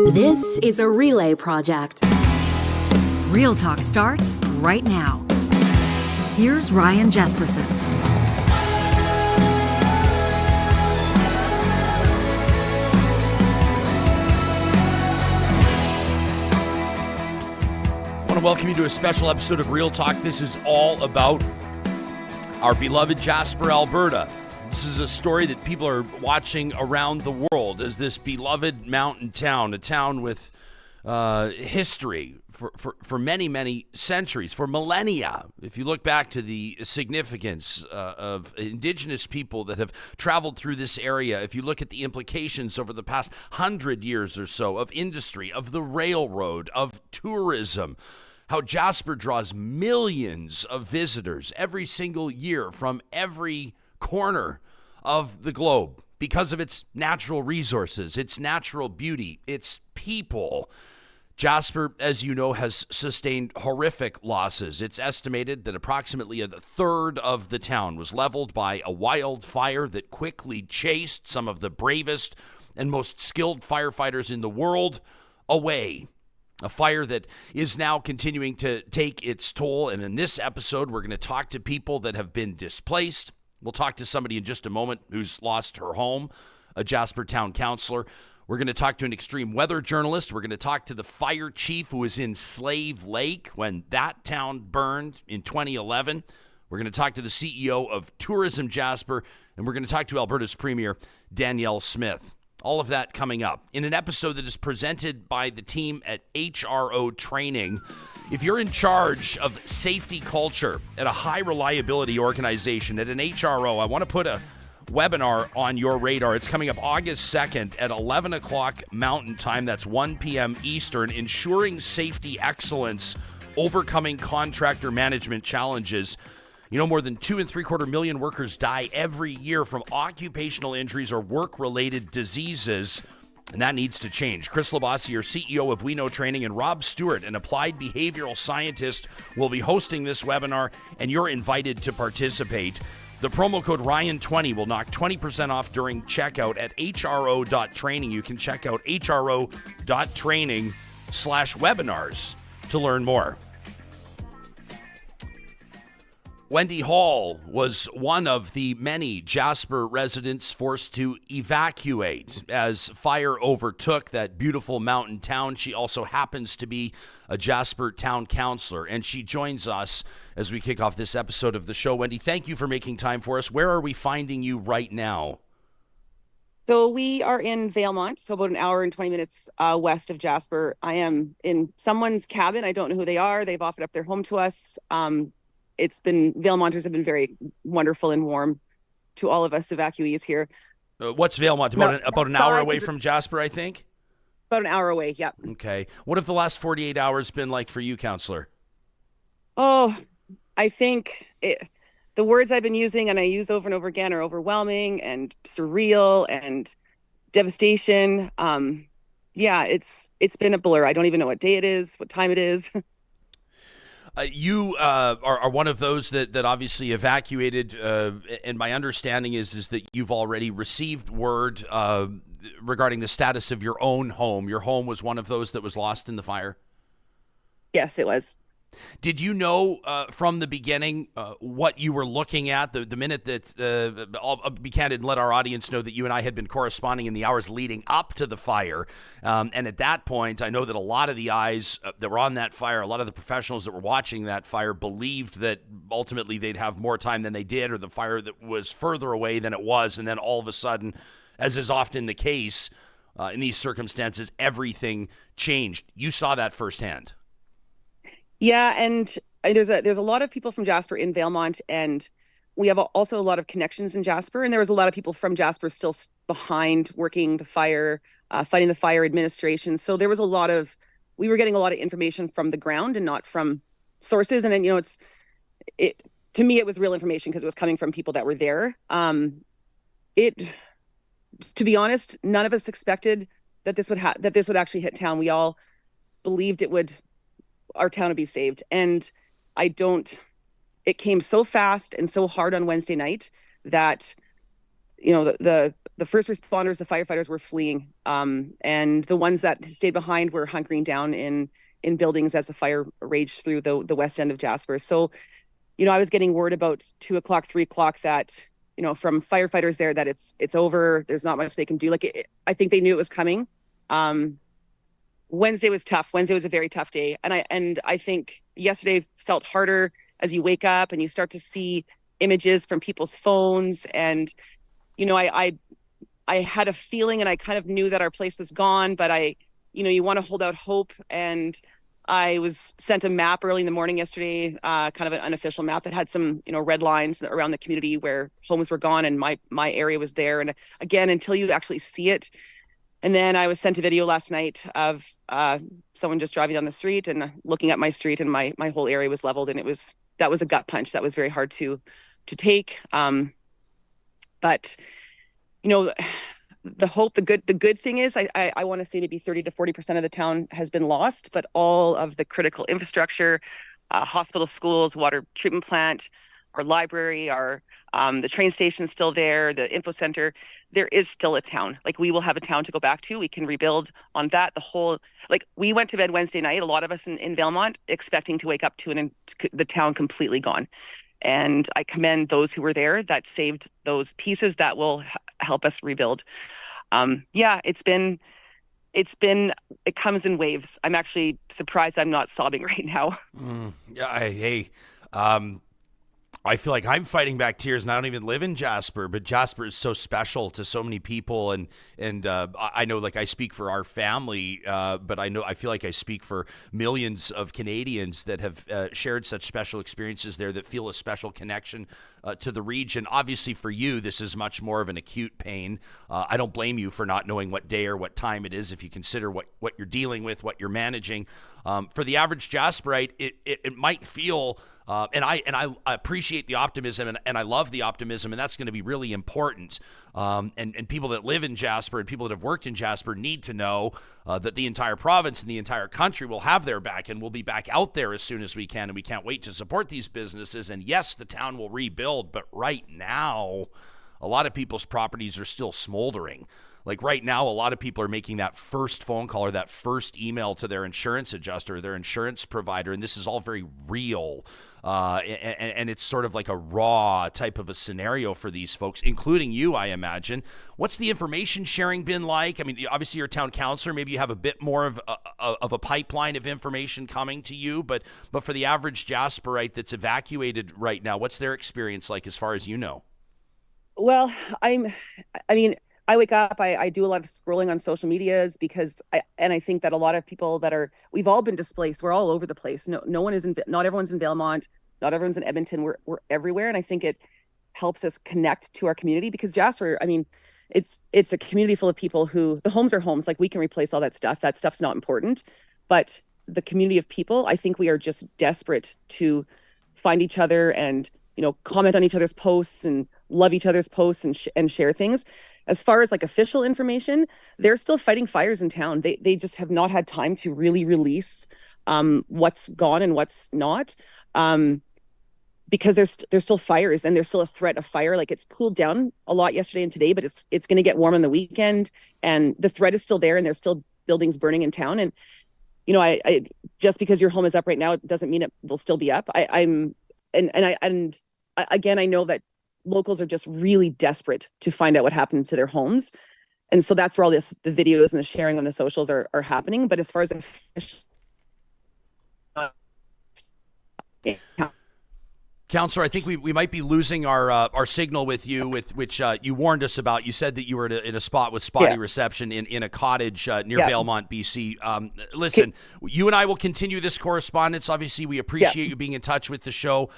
This is a relay project. Real Talk starts right now. Here's Ryan Jespersen. I want to welcome you to a special episode of Real Talk. This is all about our beloved Jasper, Alberta. This is a story that people are watching around the world as this beloved mountain town, a town with history for many, many centuries, for millennia. If you look back to the significance of Indigenous people that have traveled through this area, if you look at the implications over the past 100 years or so of industry, of the railroad, of tourism, how Jasper draws millions of visitors every single year from every corner of the globe because of its natural resources, its natural beauty, its people. Jasper, as you know, has sustained horrific losses. It's estimated that approximately a third of the town was leveled by a wildfire that quickly chased some of the bravest and most skilled firefighters in the world away. A fire that is now continuing to take its toll. And in this episode, we're going to talk to people that have been displaced. We'll talk to somebody in just a moment who's lost her home, a Jasper town councillor. We're going to talk to an extreme weather journalist. We're going to talk to the fire chief who was in Slave Lake when that town burned in 2011. We're going to talk to the CEO of Tourism Jasper, and we're going to talk to Alberta's Premier Danielle Smith. All of that coming up in an episode that is presented by the team at HRO Training. If you're in charge of safety culture at a high reliability organization, at an HRO, I want to put a webinar on your radar. It's coming up August 2nd at 11 o'clock Mountain Time. That's 1 p.m. Eastern. Ensuring safety excellence, overcoming contractor management challenges. You know, more than 2.75 million workers die every year from occupational injuries or work-related diseases, and that needs to change. Chris Labasi, your CEO of We Know Training, and Rob Stewart, an applied behavioral scientist, will be hosting this webinar, and you're invited to participate. The promo code Ryan20 will knock 20% off during checkout at hro.training. You can check out hro.training/webinars to learn more. Wendy Hall was one of the many Jasper residents forced to evacuate as fire overtook that beautiful mountain town. She also happens to be a Jasper town councillor, and she joins us as we kick off this episode of the show. Wendy, thank you for making time for us. Where are we finding you right now? So we are in Valemount, so about an hour and 20 minutes west of Jasper. I am in someone's cabin. I don't know who they are. They've offered up their home to us. Valemounters have been very wonderful and warm to all of us evacuees here. What's Valemount? About an hour away from Jasper, I think? About an hour away, yep. Okay. What have the last 48 hours been like for you, councillor? Oh, I think the words I've been using and I use over and over again are overwhelming and surreal and devastation. It's been a blur. I don't even know what day it is, what time it is. You are one of those that obviously evacuated, and my understanding is that you've already received word regarding the status of your own home. Your home was one of those that was lost in the fire? Yes, it was. Did you know from the beginning what you were looking at the minute that I'll be candid and let our audience know that you and I had been corresponding in the hours leading up to the fire? And at that point, I know that a lot of the eyes that were on that fire, a lot of the professionals that were watching that fire believed that ultimately they'd have more time than they did, or the fire that was further away than it was. And then all of a sudden, as is often the case in these circumstances, everything changed. You saw that firsthand. Yeah, and there's a lot of people from Jasper in Valemount, and we have also a lot of connections in Jasper, and there was a lot of people from Jasper still behind working the fire, fighting the fire administration. So we were getting a lot of information from the ground and not from sources. And then, to me, it was real information because it was coming from people that were there. To be honest, none of us expected that this would actually hit town. We all believed our town would be saved. And it came so fast and so hard on Wednesday night that, the the first responders, the firefighters, were fleeing, and the ones that stayed behind were hunkering down in buildings as the fire raged through the west end of Jasper. So, I was getting word about 2 o'clock, 3 o'clock that, from firefighters there, that it's over. There's not much they can do. I think they knew it was coming. Wednesday was tough. Wednesday was a very tough day. And I think yesterday felt harder as you wake up and you start to see images from people's phones. And, I had a feeling, and I kind of knew that our place was gone, but you want to hold out hope. And I was sent a map early in the morning yesterday, kind of an unofficial map that had some, red lines around the community where homes were gone, and my area was there. And again, until you actually see it. And then I was sent a video last night of someone just driving down the street and looking at my street, and my whole area was leveled. And that was a gut punch. That was very hard to take. But the hope, the good thing is, I want to say maybe 30 to 40% of the town has been lost, but all of the critical infrastructure, hospital, schools, water treatment plant, our library, the train station is still there, the info center, there is still a town. We will have a town to go back to. We can rebuild on that. We went to bed Wednesday night, a lot of us in Valemount, expecting to wake up to the town completely gone. And I commend those who were there that saved those pieces that will help us rebuild. It comes in waves. I'm actually surprised I'm not sobbing right now. I feel like I'm fighting back tears, and I don't even live in Jasper, but Jasper is so special to so many people. And I know, I speak for our family, but I feel like I speak for millions of Canadians that have shared such special experiences there, that feel a special connection to the region. Obviously for you, this is much more of an acute pain. I don't blame you for not knowing what day or what time it is, if you consider what you're dealing with, what you're managing. For the average Jasperite, it might feel, and I appreciate the optimism, and I love the optimism, and that's going to be really important. And people that live in Jasper and people that have worked in Jasper need to know that the entire province and the entire country will have their back, and we'll be back out there as soon as we can, and we can't wait to support these businesses. And yes, the town will rebuild, but right now, a lot of people's properties are still smoldering. Right now, a lot of people are making that first phone call or that first email to their insurance adjuster, their insurance provider, and this is all very real. And it's sort of like a raw type of a scenario for these folks, including you, I imagine. What's the information sharing been like? I mean, obviously you're a town councillor. Maybe you have a bit more of a pipeline of information coming to you, but for the average Jasperite that's evacuated right now, what's their experience like as far as you know? Well, I wake up, I do a lot of scrolling on social medias because I think that a lot of people we've all been displaced. We're all over the place. Not everyone's in Valemount, not everyone's in Edmonton. We're everywhere. And I think it helps us connect to our community, because Jasper, it's a community full of people who, the homes are homes. We can replace all that stuff. That stuff's not important. But the community of people, I think we are just desperate to find each other and, comment on each other's posts and love each other's posts and share things. As far as official information, they're still fighting fires in town. They just have not had time to really release what's gone and what's not, because there's still fires, and there's still a threat of fire. It's cooled down a lot yesterday and today, but it's going to get warm on the weekend, and the threat is still there, and there's still buildings burning in town. And I just because your home is up right now, it doesn't mean it will still be up. Again, I know that locals are just really desperate to find out what happened to their homes. And so that's where all the videos and the sharing on the socials are happening. But as far as Councillor, I think we might be losing our signal with you, which you warned us about. You said that you were in a spot with spotty reception in a cottage near Valemount, BC. Listen, you and I will continue this correspondence. Obviously, we appreciate you being in touch with the show.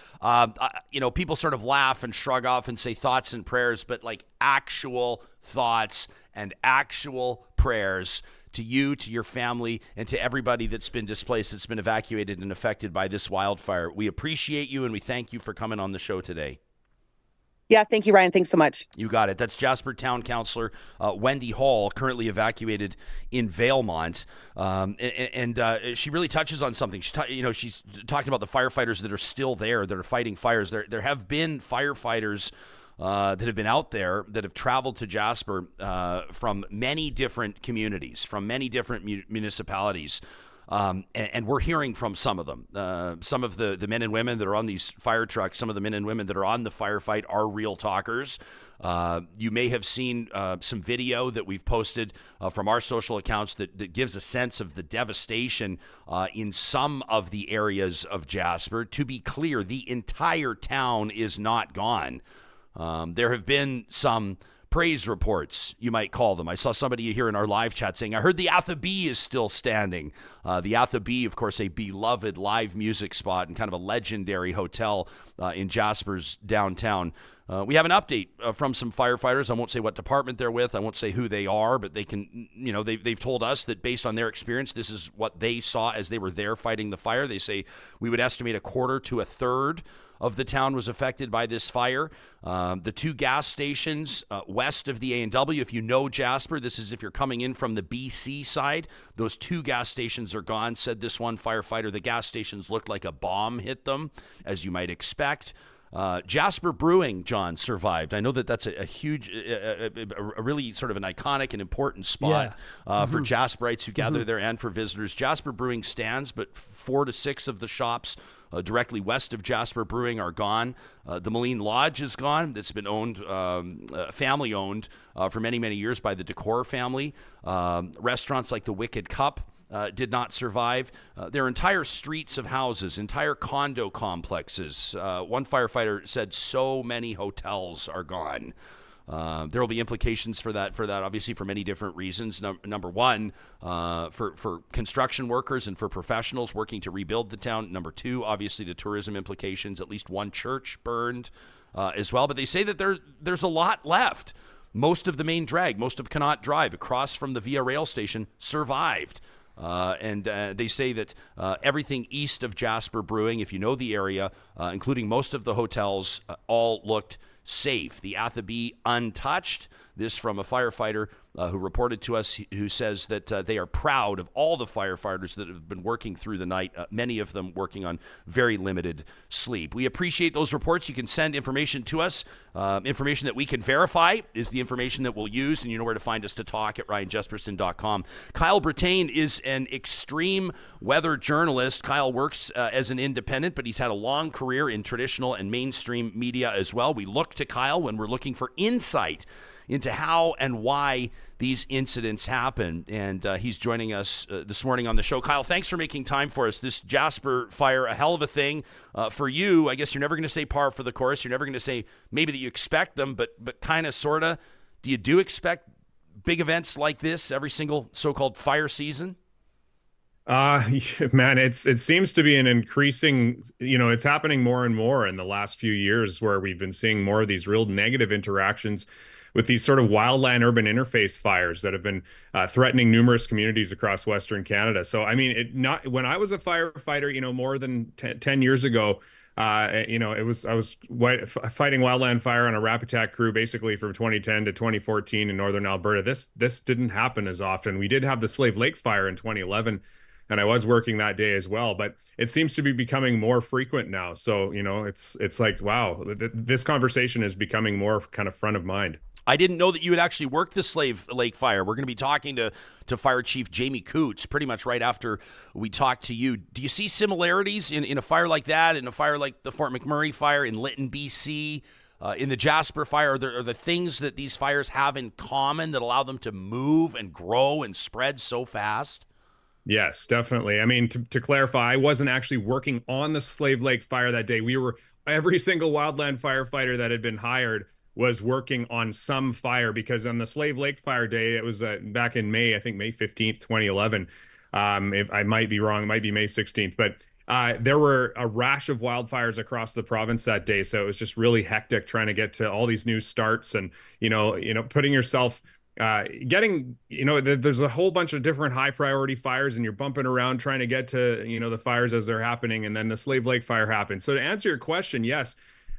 People sort of laugh and shrug off and say thoughts and prayers, but actual thoughts and actual prayers to you, to your family, and to everybody that's been displaced, that's been evacuated and affected by this wildfire. We appreciate you, and we thank you for coming on the show today. Yeah, thank you, Ryan. Thanks so much. You got it. That's Jasper Town Councillor Wendy Hall, currently evacuated in Valemount, and she really touches on something. She's talking about the firefighters that are still there, that are fighting fires. There have been firefighters that have been out there that have traveled to Jasper from many different communities, from many different municipalities. And we're hearing from some of them. Some of the men and women that are on these fire trucks, some of the men and women that are on the firefight are real talkers. You may have seen some video that we've posted from our social accounts that gives a sense of the devastation in some of the areas of Jasper. To be clear, the entire town is not gone. There have been some praise reports, you might call them. I saw somebody here in our live chat saying, I heard the Athabee is still standing. The Athabee, of course, a beloved live music spot and kind of a legendary hotel in Jasper's downtown. We have an update from some firefighters. I won't say what department they're with. I won't say who they are, but they can, they've told us that based on their experience, this is what they saw as they were there fighting the fire. They say we would estimate a quarter to a third of the town was affected by this fire. The two gas stations west of the A&W, if you know Jasper, this is if you're coming in from the BC side, those two gas stations are gone, said this one firefighter. The gas stations looked like a bomb hit them, as you might expect. Jasper Brewing, John, survived. I know that's a huge, a really sort of an iconic and important spot for Jasperites who gather there and for visitors. Jasper Brewing stands, but 4 to 6 of the shops directly west of Jasper Brewing are gone. The Moline Lodge is gone. That's been owned, family owned for many, many years by the Decor family. Restaurants like the Wicked Cup did not survive. There are entire streets of houses, entire condo complexes. One firefighter said so many hotels are gone. There will be implications for that, obviously, for many different reasons. Number one, for construction workers and for professionals working to rebuild the town. Number two, obviously, the tourism implications. At least one church burned as well. But they say that there's a lot left. Most of the main drag, most of Connaught Drive across from the Via Rail station survived. And they say that everything east of Jasper Brewing, if you know the area, including most of the hotels, all looked safe. The Athabee untouched. This from a firefighter who reported to us, who says that they are proud of all the firefighters that have been working through the night, many of them working on very limited sleep. We appreciate those reports. You can send information to us. Information that we can verify is the information that we'll use, and you know where to find us to talk at ryanjespersen.com. Kyle Brittain is an extreme weather journalist. Kyle works as an independent, but he's had a long career in traditional and mainstream media as well. We look to Kyle when we're looking for insight into how and why these incidents happen. And he's joining us this morning on the show. Kyle, thanks for making time for us. This Jasper fire, a hell of a thing for you. I guess you're never going to say par for the course. You're never going to say maybe that you expect them, but kind of, sort of. Do you expect big events like this every single so-called fire season? Man, it seems to be an increasing, it's happening more and more in the last few years, where we've been seeing more of these real negative interactions with these sort of wildland urban interface fires that have been threatening numerous communities across Western Canada. So, I mean, when I was a firefighter, more than 10 years ago, I was fighting wildland fire on a rapid attack crew, basically from 2010 to 2014 in Northern Alberta. This didn't happen as often. We did have the Slave Lake fire in 2011, and I was working that day as well, but it seems to be becoming more frequent now. So, it's like, wow, this conversation is becoming more kind of front of mind. I didn't know that you had actually worked the Slave Lake fire. We're going to be talking to Fire Chief Jamie Coutts pretty much right after we talk to you. Do you see similarities in a fire like that, in a fire like the Fort McMurray fire in Lytton, BC, in the Jasper fire? Are the things that these fires have in common that allow them to move and grow and spread so fast? Yes, definitely. I mean, to clarify, I wasn't actually working on the Slave Lake fire that day. Every single wildland firefighter that had been hired was working on some fire, because on the Slave Lake fire day, it was back in May, I think May 15th, 2011. If I might be wrong, it might be May 16th, but there were a rash of wildfires across the province that day. So it was just really hectic trying to get to all these new starts and, putting yourself, there's a whole bunch of different high priority fires, and you're bumping around trying to get to, the fires as they're happening. And then the Slave Lake fire happened. So to answer your question, yes,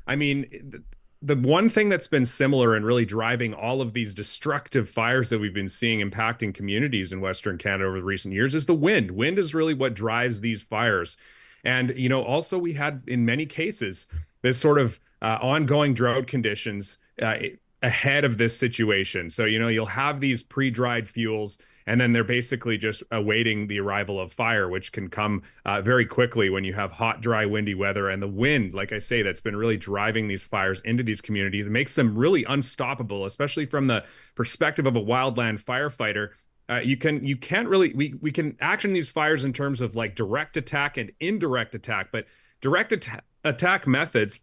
I mean, the one thing that's been similar and really driving all of these destructive fires that we've been seeing impacting communities in Western Canada over the recent years is the wind. Wind is really what drives these fires. And, also we had, in many cases, this sort of ongoing drought conditions ahead of this situation. So, you'll have these pre-dried fuels, and then they're basically just awaiting the arrival of fire, which can come very quickly when you have hot, dry, windy weather. And the wind, like I say, that's been really driving these fires into these communities. It makes them really unstoppable, especially from the perspective of a wildland firefighter. We can action these fires in terms of like direct attack and indirect attack, but direct attack methods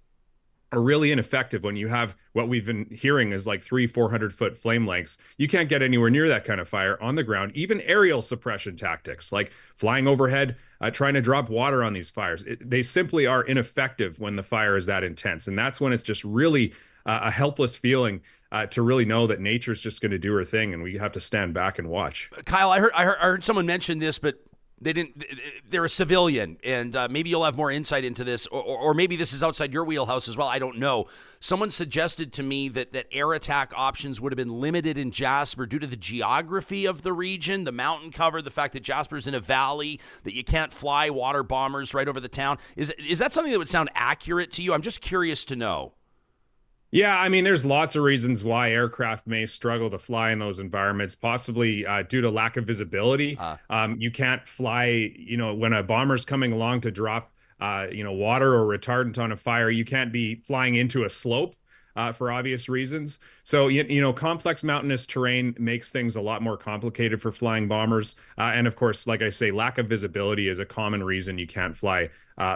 are really ineffective when you have what we've been hearing is like 300-400 foot flame lengths. You can't get anywhere near that kind of fire on the ground. Even aerial suppression tactics like flying overhead, trying to drop water on these fires, they simply are ineffective when the fire is that intense. And that's when it's just really a helpless feeling to really know that nature's just going to do her thing, and we have to stand back and watch. Kyle, I heard someone mention this, but they didn't. They're a civilian, and maybe you'll have more insight into this, or maybe this is outside your wheelhouse as well. I don't know. Someone suggested to me that air attack options would have been limited in Jasper due to the geography of the region, the mountain cover, the fact that Jasper's in a valley, that you can't fly water bombers right over the town. Is that something that would sound accurate to you? I'm just curious to know. Yeah, I mean, there's lots of reasons why aircraft may struggle to fly in those environments, possibly due to lack of visibility. You can't fly, when a bomber's coming along to drop, water or retardant on a fire, you can't be flying into a slope for obvious reasons. So, complex mountainous terrain makes things a lot more complicated for flying bombers. And of course, like I say, lack of visibility is a common reason you can't fly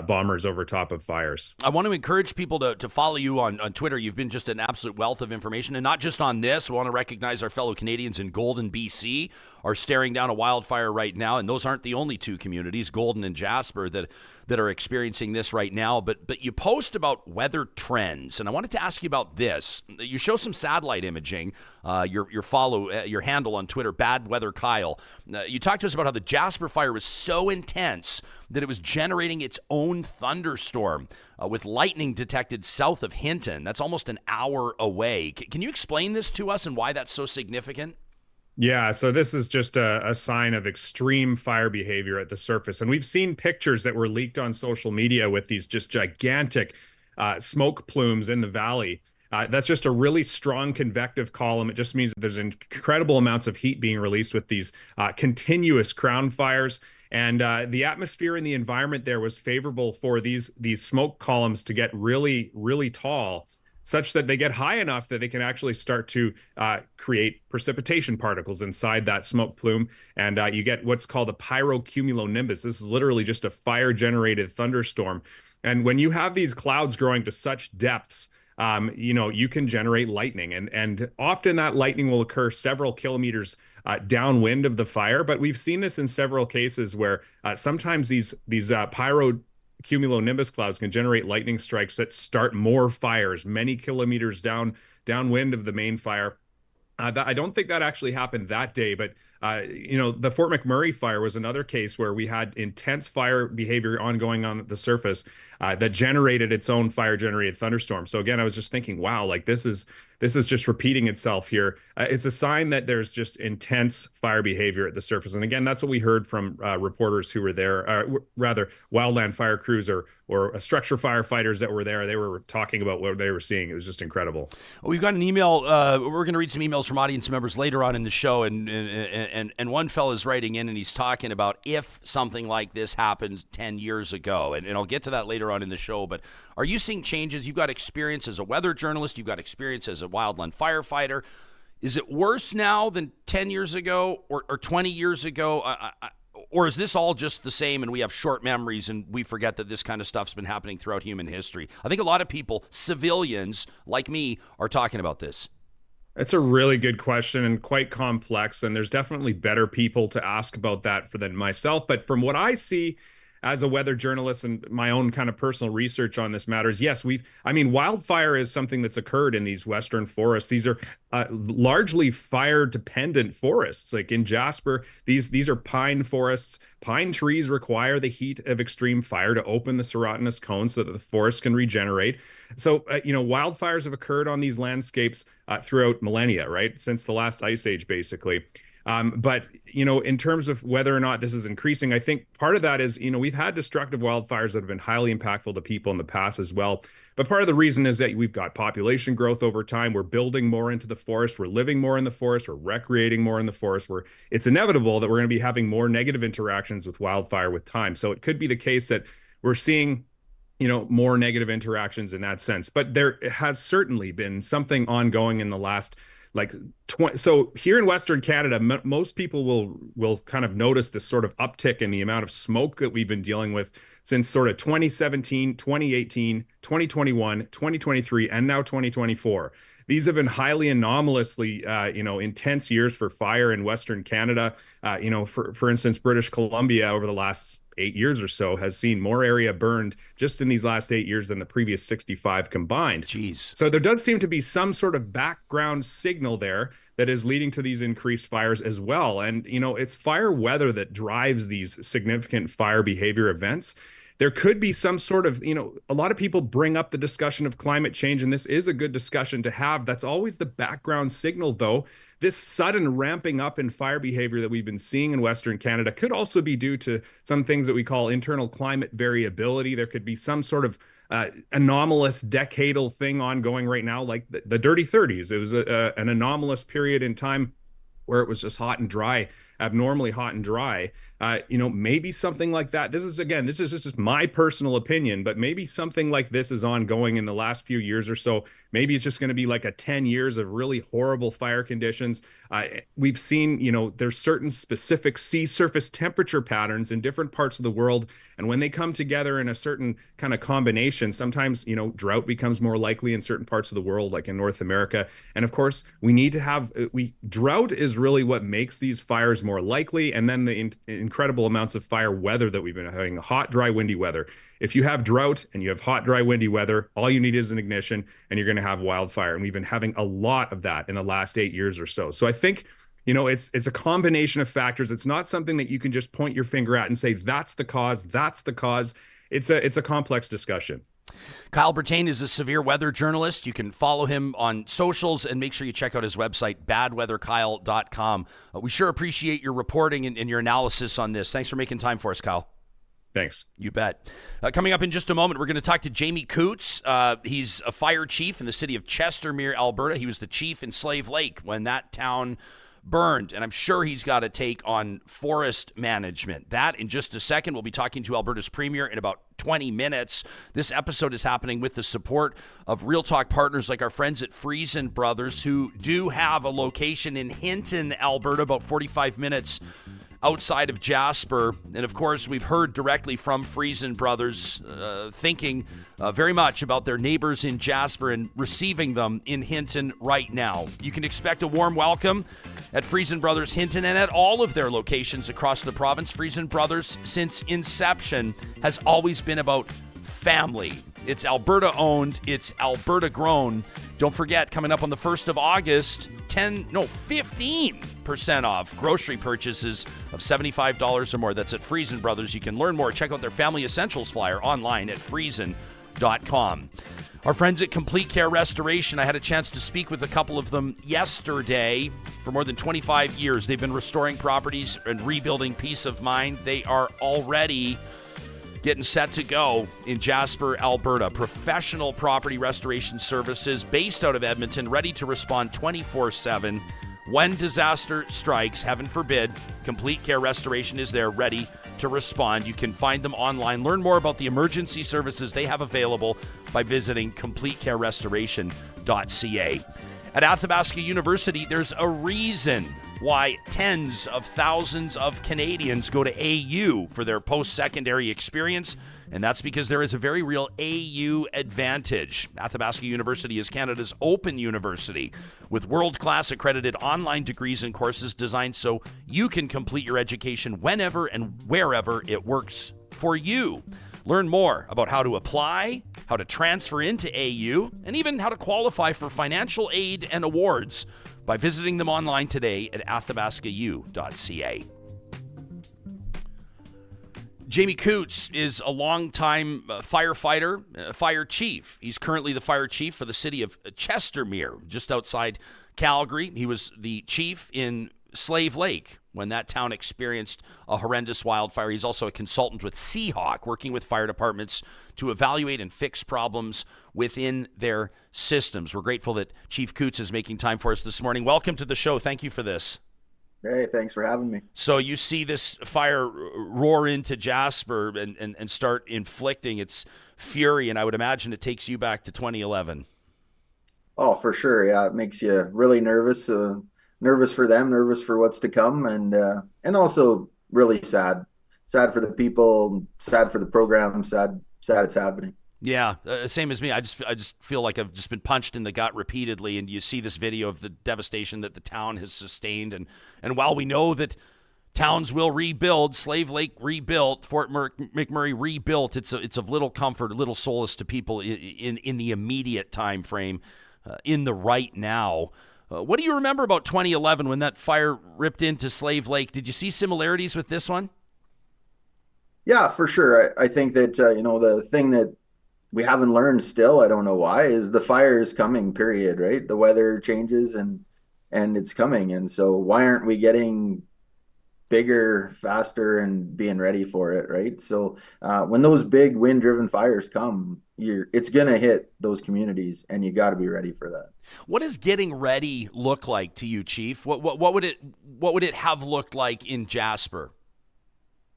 bombers over top of fires. I want to encourage people to follow you on Twitter. You've been just an absolute wealth of information, and not just on this. We want to recognize our fellow Canadians in Golden, BC, are staring down a wildfire right now, and those aren't the only two communities, Golden and Jasper, that are experiencing this right now. But you post about weather trends, and I wanted to ask you about this. You show some satellite imaging. Your handle on Twitter, Bad Weather Kyle. You talked to us about how the Jasper fire was so intense that it was generating its own thunderstorm with lightning detected south of Hinton. That's almost an hour away. Can you explain this to us and why that's so significant? Yeah, so this is just a sign of extreme fire behavior at the surface. And we've seen pictures that were leaked on social media with these just gigantic smoke plumes in the valley. That's just a really strong convective column. It just means that there's incredible amounts of heat being released with these continuous crown fires. And the atmosphere and the environment there was favorable for these smoke columns to get really, really tall, such that they get high enough that they can actually start to create precipitation particles inside that smoke plume. And you get what's called a pyrocumulonimbus. This is literally just a fire-generated thunderstorm. And when you have these clouds growing to such depths, you can generate lightning. And often that lightning will occur several kilometers downwind of the fire. But we've seen this in several cases where sometimes these pyrocumulonimbus clouds can generate lightning strikes that start more fires many kilometers downwind of the main fire. I don't think that actually happened that day, but the Fort McMurray fire was another case where we had intense fire behavior ongoing on the surface that generated its own fire-generated thunderstorm. So again, I was just thinking, wow, like this is just repeating itself here. It's a sign that there's just intense fire behavior at the surface. And again, that's what we heard from reporters who were there, rather wildland fire crews or structure firefighters that were there. They were talking about what they were seeing. It was just incredible. Well, we've got an email. We're going to read some emails from audience members later on in the show. And one fellow is writing in and he's talking about if something like this happened 10 years ago. And I'll get to that later on in the show. But are you seeing changes? You've got experience as a weather journalist. You've got experience as a wildland firefighter. Is it worse now than 10 years ago or 20 years ago? Or is this all just the same and we have short memories and we forget that this kind of stuff's been happening throughout human history? I think a lot of people, civilians like me, are talking about this. That's a really good question and quite complex. And there's definitely better people to ask about that than myself. But from what I see as a weather journalist and my own kind of personal research on this matters, yes, wildfire is something that's occurred in these western forests. These are largely fire-dependent forests. Like in Jasper, these are pine forests. Pine trees require the heat of extreme fire to open the serotinous cones so that the forest can regenerate. So, wildfires have occurred on these landscapes throughout millennia, right? Since the last ice age, basically. But, in terms of whether or not this is increasing, I think part of that is, we've had destructive wildfires that have been highly impactful to people in the past as well. But part of the reason is that we've got population growth over time. We're building more into the forest. We're living more in the forest. We're recreating more in the forest. It's inevitable that we're going to be having more negative interactions with wildfire with time. So it could be the case that we're seeing more negative interactions in that sense. But there has certainly been something ongoing in the last so here in Western Canada, most people will kind of notice this sort of uptick in the amount of smoke that we've been dealing with since sort of 2017, 2018, 2021, 2023, and now 2024. These have been highly anomalously, intense years for fire in Western Canada. For instance, British Columbia over the last 8 years or so has seen more area burned just in these last 8 years than the previous 65 combined. Jeez. So there does seem to be some sort of background signal there that is leading to these increased fires as well. And, it's fire weather that drives these significant fire behavior events. There could be some sort of, a lot of people bring up the discussion of climate change, and this is a good discussion to have. That's always the background signal, though. This sudden ramping up in fire behavior that we've been seeing in Western Canada could also be due to some things that we call internal climate variability. There could be some sort of anomalous decadal thing ongoing right now, like the Dirty 30s. It was an anomalous period in time where it was just hot and dry, abnormally hot and dry. Maybe something like that. This is just my personal opinion, but maybe something like this is ongoing in the last few years or so. Maybe it's just going to be like a 10 years of really horrible fire conditions. We've seen, there's certain specific sea surface temperature patterns in different parts of the world. And when they come together in a certain kind of combination, sometimes, drought becomes more likely in certain parts of the world, like in North America. And of course, we need to have, drought is really what makes these fires more likely. And then the incredible amounts of fire weather that we've been having, hot, dry, windy weather. If you have drought and you have hot, dry, windy weather, all you need is an ignition and you're going to have wildfire. And we've been having a lot of that in the last 8 years or so. So I think, it's a combination of factors. It's not something that you can just point your finger at and say, that's the cause, that's the cause. It's a complex discussion. Kyle Brittain is a severe weather journalist. You can follow him on socials and make sure you check out his website, badweatherkyle.com. We sure appreciate your reporting and your analysis on this. Thanks for making time for us, Kyle. Thanks. You bet. Coming up in just a moment, we're going to talk to Jamie Coutts. He's a fire chief in the city of Chestermere, Alberta. He was the chief in Slave Lake when that town burned, and I'm sure he's got a take on forest management. That in just a second. We'll be talking to Alberta's Premier in about 20 minutes. This episode is happening with the support of Real Talk partners like our friends at Friesen Brothers, who do have a location in Hinton, Alberta, about 45 minutes outside of Jasper. And of course, we've heard directly from Friesen Brothers thinking very much about their neighbors in Jasper and receiving them in Hinton right now. You can expect a warm welcome at Friesen Brothers Hinton and at all of their locations across the province. Friesen Brothers, since inception, has always been about family. It's Alberta owned, it's Alberta grown. Don't forget, coming up on the 1st of August, 15% off grocery purchases of $75 or more. That's at Friesen Brothers. You can learn more. Check out their Family Essentials flyer online at friesen.com. Our friends at Complete Care Restoration, I had a chance to speak with a couple of them yesterday. For more than 25 years, they've been restoring properties and rebuilding peace of mind. They are already getting set to go in Jasper, Alberta. Professional property restoration services based out of Edmonton, ready to respond 24/7. When disaster strikes, heaven forbid, Complete Care Restoration is there ready to respond. You can find them online. Learn more about the emergency services they have available by visiting completecarerestoration.ca. At Athabasca University, there's a reason why tens of thousands of Canadians go to AU for their post-secondary experience, and that's because there is a very real AU advantage. Athabasca University is Canada's open university with world-class accredited online degrees and courses designed so you can complete your education whenever and wherever it works for you. Learn more about how to apply, how to transfer into AU, and even how to qualify for financial aid and awards by visiting them online today at athabascau.ca. Jamie Coutts is a longtime firefighter, fire chief. He's currently the fire chief for the city of Chestermere, just outside Calgary. He was the chief in Slave Lake when that town experienced a horrendous wildfire. He's also a consultant with Seahawk, working with fire departments to evaluate and fix problems within their systems. We're grateful that Chief Coutts is making time for us this morning. Welcome to the show. Thank you for this. Hey, thanks for having me. So you see this fire roar into Jasper and start inflicting its fury, and I would imagine it takes you back to 2011. Oh, for sure. Yeah, it makes you really nervous. Nervous for them, nervous for what's to come, and also really sad. Sad for the people, sad for the program, sad it's happening. Yeah, same as me. I just feel like I've just been punched in the gut repeatedly, and you see this video of the devastation that the town has sustained, and while we know that towns will rebuild, Slave Lake rebuilt, Fort McMurray rebuilt, it's of little comfort, little solace to people in the immediate time frame, in the right now. What do you remember about 2011 when that fire ripped into Slave Lake? Did you see similarities with this one? Yeah, for sure. I think that, the thing that we haven't learned still, I don't know why, is the fire is coming, period, right? The weather changes and it's coming. And so why aren't we getting bigger, faster, and being ready for it, right? So when those big wind-driven fires come, it's going to hit those communities, and you got to be ready for that. What does getting ready look like to you, Chief? What would it have looked like in Jasper?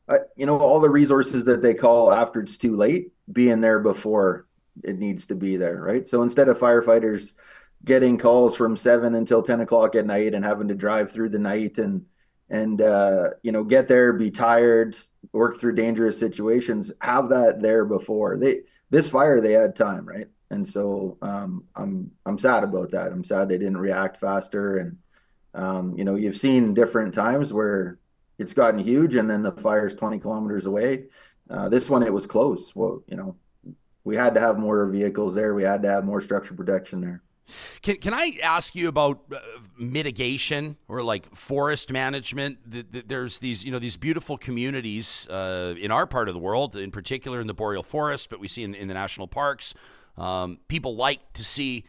All the resources that they call after it's too late, being there before it needs to be there, right? So instead of firefighters getting calls from 7 until 10 o'clock at night and having to drive through the night and get there, be tired, work through dangerous situations, have that there before this fire. They had time, right? And so I'm sad about that. I'm sad they didn't react faster. And you've seen different times where it's gotten huge and then the fire's 20 kilometers away. This one, it was close. Well, we had to have more vehicles there. We had to have more structural protection there. Can I ask you about mitigation or like forest management? There's these beautiful communities in our part of the world, in particular in the boreal forest, but we see in the national parks. People like to see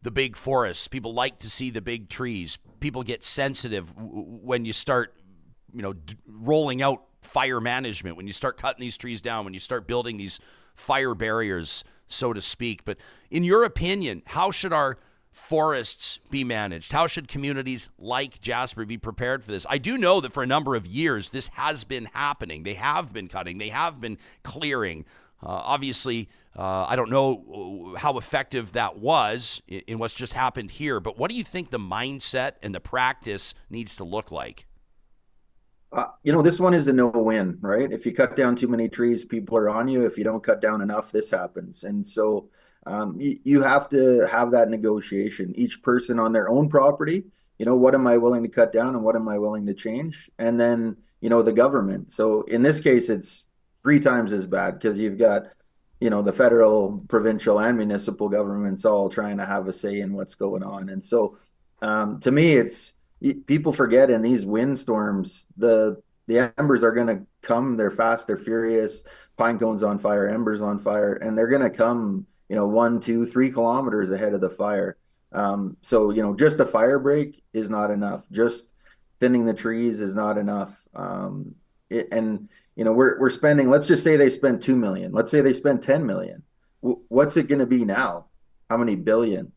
the big forests. People like to see the big trees. People get sensitive when you start, rolling out fire management, when you start cutting these trees down, when you start building these fire barriers, so to speak. But in your opinion, how should our forests be managed? How should communities like Jasper be prepared for this? I do know that for a number of years, this has been happening. They have been cutting. They have been clearing. Obviously, I don't know how effective that was in what's just happened here, but what do you think the mindset and the practice needs to look like? This one is a no-win, right? If you cut down too many trees, people are on you. If you don't cut down enough, this happens. And so you have to have that negotiation. Each person on their own property, what am I willing to cut down and what am I willing to change? And then, the government. So in this case, it's 3 times as bad because you've got, the federal, provincial, and municipal governments all trying to have a say in what's going on. And so to me, people forget in these windstorms, the embers are going to come. They're fast, they're furious. Pine cones on fire, embers on fire, and they're going to come, 1, 2, 3 kilometers ahead of the fire. So, just a fire break is not enough. Just thinning the trees is not enough. We're spending, let's just say they spent 2 million. Let's say they spent 10 million. What's it going to be now? How many billion?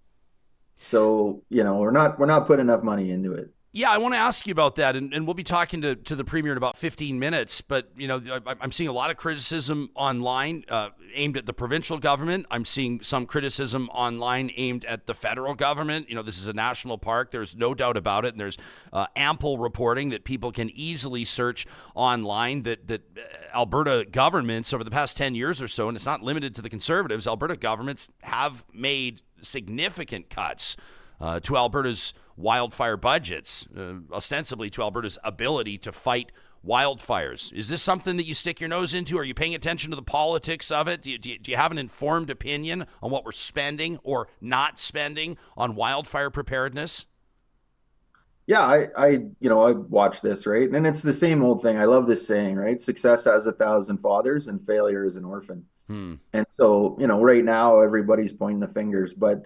So, we're not putting enough money into it. Yeah, I want to ask you about that, and we'll be talking to the Premier in about 15 minutes, but, I'm seeing a lot of criticism online aimed at the provincial government. I'm seeing some criticism online aimed at the federal government. This is a national park. There's no doubt about it, and there's ample reporting that people can easily search online that Alberta governments over the past 10 years or so, and it's not limited to the Conservatives, Alberta governments have made significant cuts to Alberta's wildfire budgets, ostensibly to Alberta's ability to fight wildfires. Is this something that you stick your nose into? Are you paying attention to the politics of it? Do you have an informed opinion on what we're spending or not spending on wildfire preparedness? Yeah, I watch this, right? And it's the same old thing. I love this saying, right? Success has 1,000 fathers and failure is an orphan. And so, right now everybody's pointing the fingers, but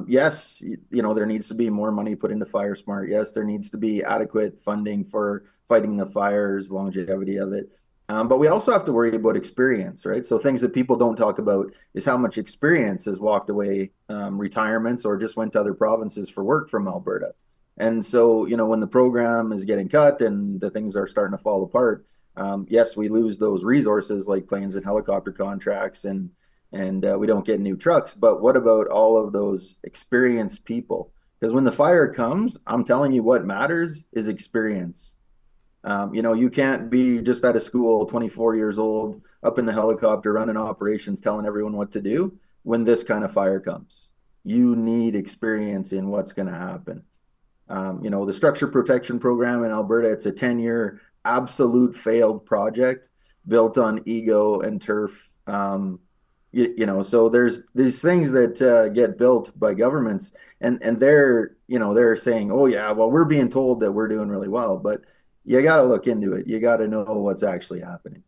Yes, there needs to be more money put into Fire Smart. Yes, there needs to be adequate funding for fighting the fires, longevity of it. But we also have to worry about experience, right? So things that people don't talk about is how much experience has walked away, retirements, or just went to other provinces for work from Alberta. And so, when the program is getting cut and the things are starting to fall apart, yes, we lose those resources like planes and helicopter contracts, and we don't get new trucks. But what about all of those experienced people? Because when the fire comes, I'm telling you, what matters is experience. You can't be just out of school, 24 years old, up in the helicopter, running operations, telling everyone what to do when this kind of fire comes. You need experience in what's going to happen. The structure protection program in Alberta, it's a 10-year absolute failed project built on ego and turf. So there's these things that get built by governments, and they're saying, oh yeah, well, we're being told that we're doing really well, but you got to look into it. You got to know what's actually happening.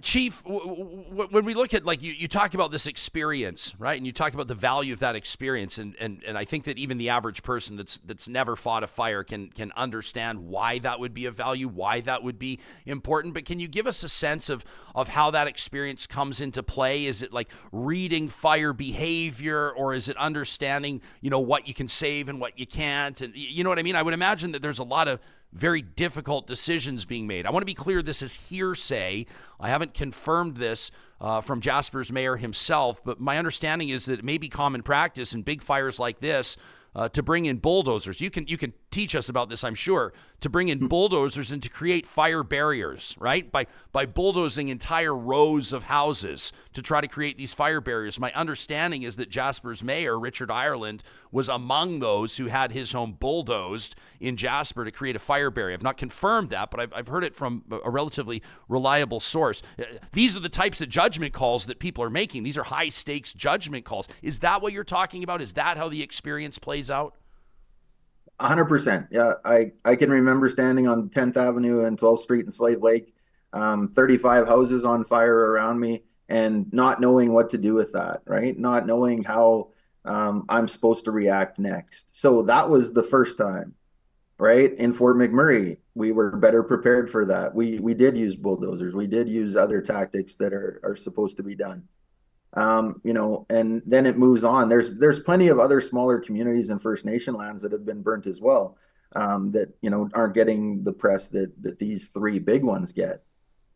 Chief, when we look at, like, you talk about this experience, right? And you talk about the value of that experience. And I think that even the average person that's never fought a fire can understand why that would be of value, why that would be important. But can you give us a sense of how that experience comes into play? Is it like reading fire behavior, or is it understanding, what you can save and what you can't? And you know what I mean? I would imagine that there's a lot of very difficult decisions being made. I want to be clear, this is hearsay. I haven't confirmed this from Jasper's mayor himself, but my understanding is that it may be common practice in big fires like this to bring in bulldozers. You can teach us about this, I'm sure, to bring in bulldozers and to create fire barriers, right? By bulldozing entire rows of houses to try to create these fire barriers. My understanding is that Jasper's mayor, Richard Ireland, was among those who had his home bulldozed in Jasper to create a fire barrier. I've not confirmed that, but I've heard it from a relatively reliable source. These are the types of judgment calls that people are making. These are high stakes judgment calls. Is that what you're talking about? Is that how the experience plays out? 100%. Yeah, I can remember standing on 10th Avenue and 12th Street in Slave Lake, 35 houses on fire around me, and not knowing what to do with that, right? Not knowing how I'm supposed to react next. So that was the first time, right? In Fort McMurray, we were better prepared for that. We did use bulldozers. We did use other tactics that are supposed to be done. And then it moves on. There's plenty of other smaller communities and First Nation lands that have been burnt as well, that aren't getting the press that these three big ones get.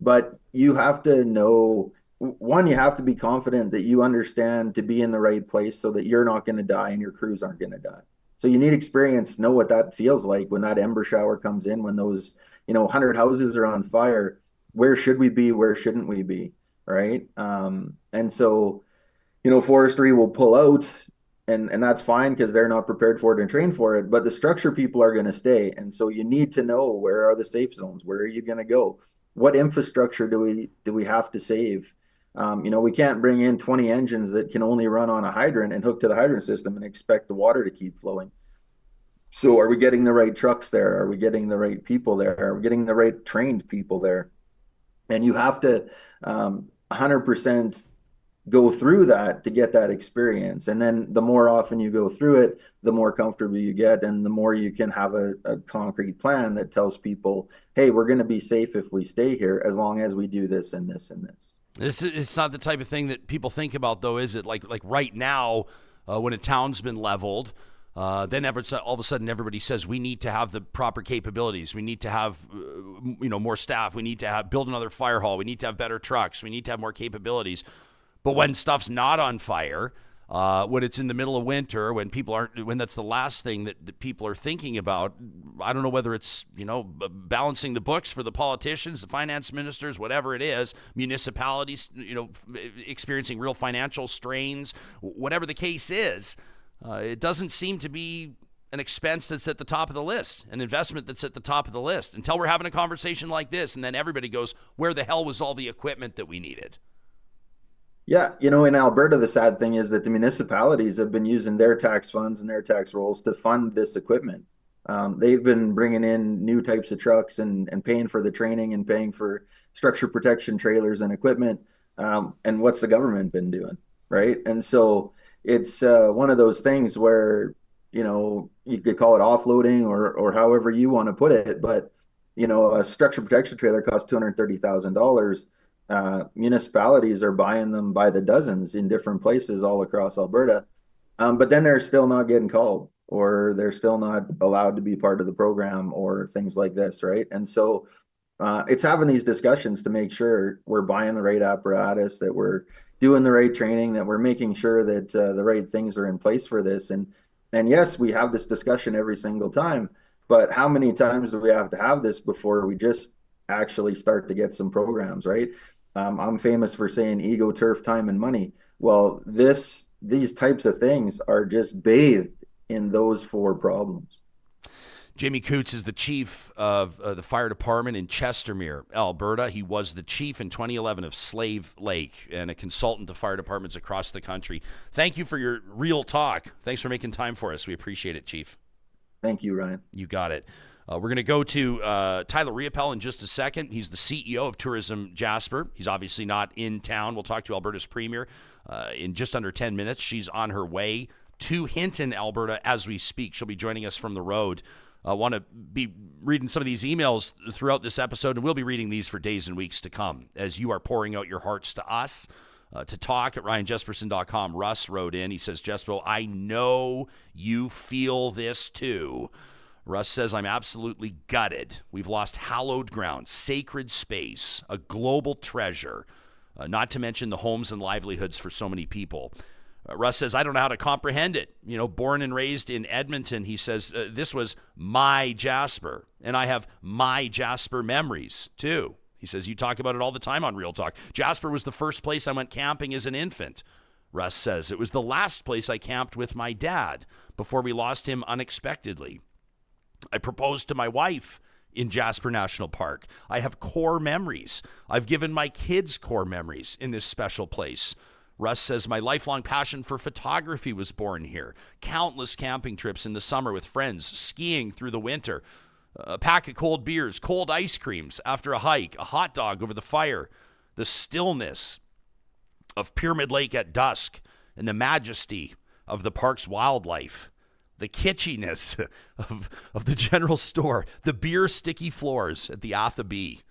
But you have to know, one, you have to be confident that you understand to be in the right place so that you're not going to die and your crews aren't going to die. So you need experience, know what that feels like when that ember shower comes in, when those 100 houses are on fire. Where should we be? Where shouldn't we be? Right. And so, forestry will pull out, and that's fine because they're not prepared for it and trained for it. But the structure people are going to stay. And so you need to know, where are the safe zones? Where are you going to go? What infrastructure do we have to save? We can't bring in 20 engines that can only run on a hydrant and hook to the hydrant system and expect the water to keep flowing. So are we getting the right trucks there? Are we getting the right people there? Are we getting the right trained people there? And you have to 100% go through that to get that experience. And then the more often you go through it, the more comfortable you get, and the more you can have a concrete plan that tells people, hey, we're going to be safe if we stay here as long as we do this and this and this. It's not the type of thing that people think about, though, is it? Like right now, when a town's been leveled, then all of a sudden everybody says we need to have the proper capabilities. We need to have more staff. We need to build another fire hall. We need to have better trucks. We need to have more capabilities. But when stuff's not on fire, when it's in the middle of winter, when that's the last thing that people are thinking about, I don't know whether it's balancing the books for the politicians, the finance ministers, whatever it is, municipalities, experiencing real financial strains, whatever the case is. It doesn't seem to be an expense that's at the top of the list, an investment that's at the top of the list, until we're having a conversation like this, and then everybody goes, where the hell was all the equipment that we needed? Yeah, in Alberta, the sad thing is that the municipalities have been using their tax funds and their tax rolls to fund this equipment. They've been bringing in new types of trucks and paying for the training and paying for structure protection trailers and equipment. And what's the government been doing, right? And so it's one of those things where, you could call it offloading or however you want to put it, but a structure protection trailer costs $230,000. Municipalities are buying them by the dozens in different places all across Alberta. But then they're still not getting called, or they're still not allowed to be part of the program or things like this, right? And so it's having these discussions to make sure we're buying the right apparatus, that we're doing the right training, that we're making sure that the right things are in place for this. And yes, we have this discussion every single time, but how many times do we have to have this before we just actually start to get some programs, right? I'm famous for saying ego, turf, time, and money. Well, these types of things are just bathed in those four problems. Jamie Coutts is the chief of the fire department in Chestermere, Alberta. He was the chief in 2011 of Slave Lake and a consultant to fire departments across the country. Thank you for your real talk. Thanks for making time for us. We appreciate it, Chief. Thank you, Ryan. You got it. We're going to go to Tyler Riopel in just a second. He's the CEO of Tourism Jasper. He's obviously not in town. We'll talk to Alberta's Premier in just under 10 minutes. She's on her way to Hinton, Alberta, as we speak. She'll be joining us from the road. I want to be reading some of these emails throughout this episode, and we'll be reading these for days and weeks to come as you are pouring out your hearts to us. To talk at ryanjespersen.com. Russ wrote in. He says, Jesper, I know you feel this too. Russ says, I'm absolutely gutted. We've lost hallowed ground, sacred space, a global treasure, not to mention the homes and livelihoods for so many people. Russ says, I don't know how to comprehend it. Born and raised in Edmonton, he says, this was my Jasper, and I have my Jasper memories, too. He says, you talk about it all the time on Real Talk. Jasper was the first place I went camping as an infant. Russ says, it was the last place I camped with my dad before we lost him unexpectedly. I proposed to my wife in Jasper National Park. I have core memories. I've given my kids core memories in this special place. Russ says, my lifelong passion for photography was born here. Countless camping trips in the summer with friends, skiing through the winter, a pack of cold beers, cold ice creams after a hike, a hot dog over the fire, the stillness of Pyramid Lake at dusk, and the majesty of the park's wildlife, the kitschiness of the general store, the beer sticky floors at the Athabee.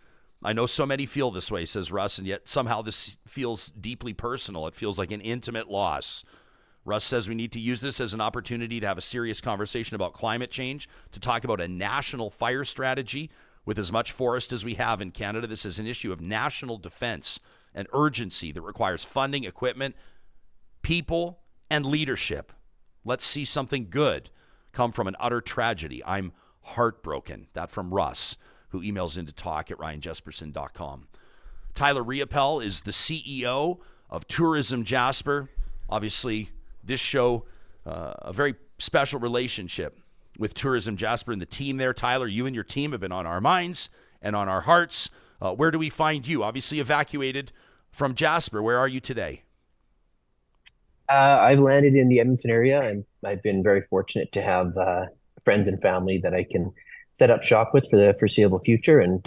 I know so many feel this way, says Russ, and yet somehow this feels deeply personal. It feels like an intimate loss. Russ says we need to use this as an opportunity to have a serious conversation about climate change, to talk about a national fire strategy with as much forest as we have in Canada. This is an issue of national defense and urgency that requires funding, equipment, people, and leadership. Let's see something good come from an utter tragedy. I'm heartbroken. That from Russ, who emails into talk at ryanjespersen.com. Tyler Riopel is the CEO of Tourism Jasper. Obviously, this show, a very special relationship with Tourism Jasper and the team there. Tyler, you and your team have been on our minds and on our hearts. Where do we find you? Obviously evacuated from Jasper. Where are you today? I've landed in the Edmonton area, and I've been very fortunate to have friends and family that I can set up shop with for the foreseeable future, and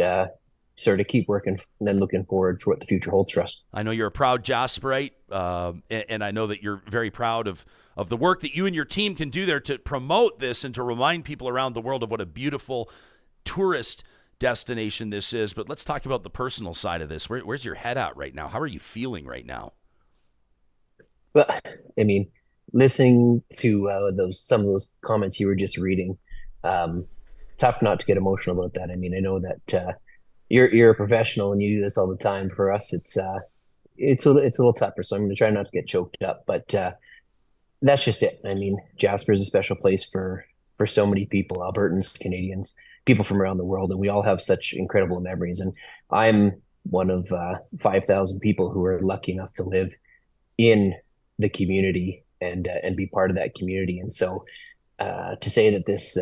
sort of keep working and then looking forward to what the future holds for us. I know you're a proud Jasperite, and I know that you're very proud of the work that you and your team can do there to promote this and to remind people around the world of what a beautiful tourist destination this is. But let's talk about the personal side of this. Where's your head at right now? How are you feeling right now? Well, I mean, listening to some of those comments you were just reading, tough not to get emotional about that. I mean, I know that you're a professional and you do this all the time. For us, it's a little tougher, so I'm going to try not to get choked up. But that's just it. I mean, Jasper is a special place for so many people, Albertans, Canadians, people from around the world, and we all have such incredible memories. And I'm one of 5,000 people who are lucky enough to live in the community and be part of that community. And so to say that this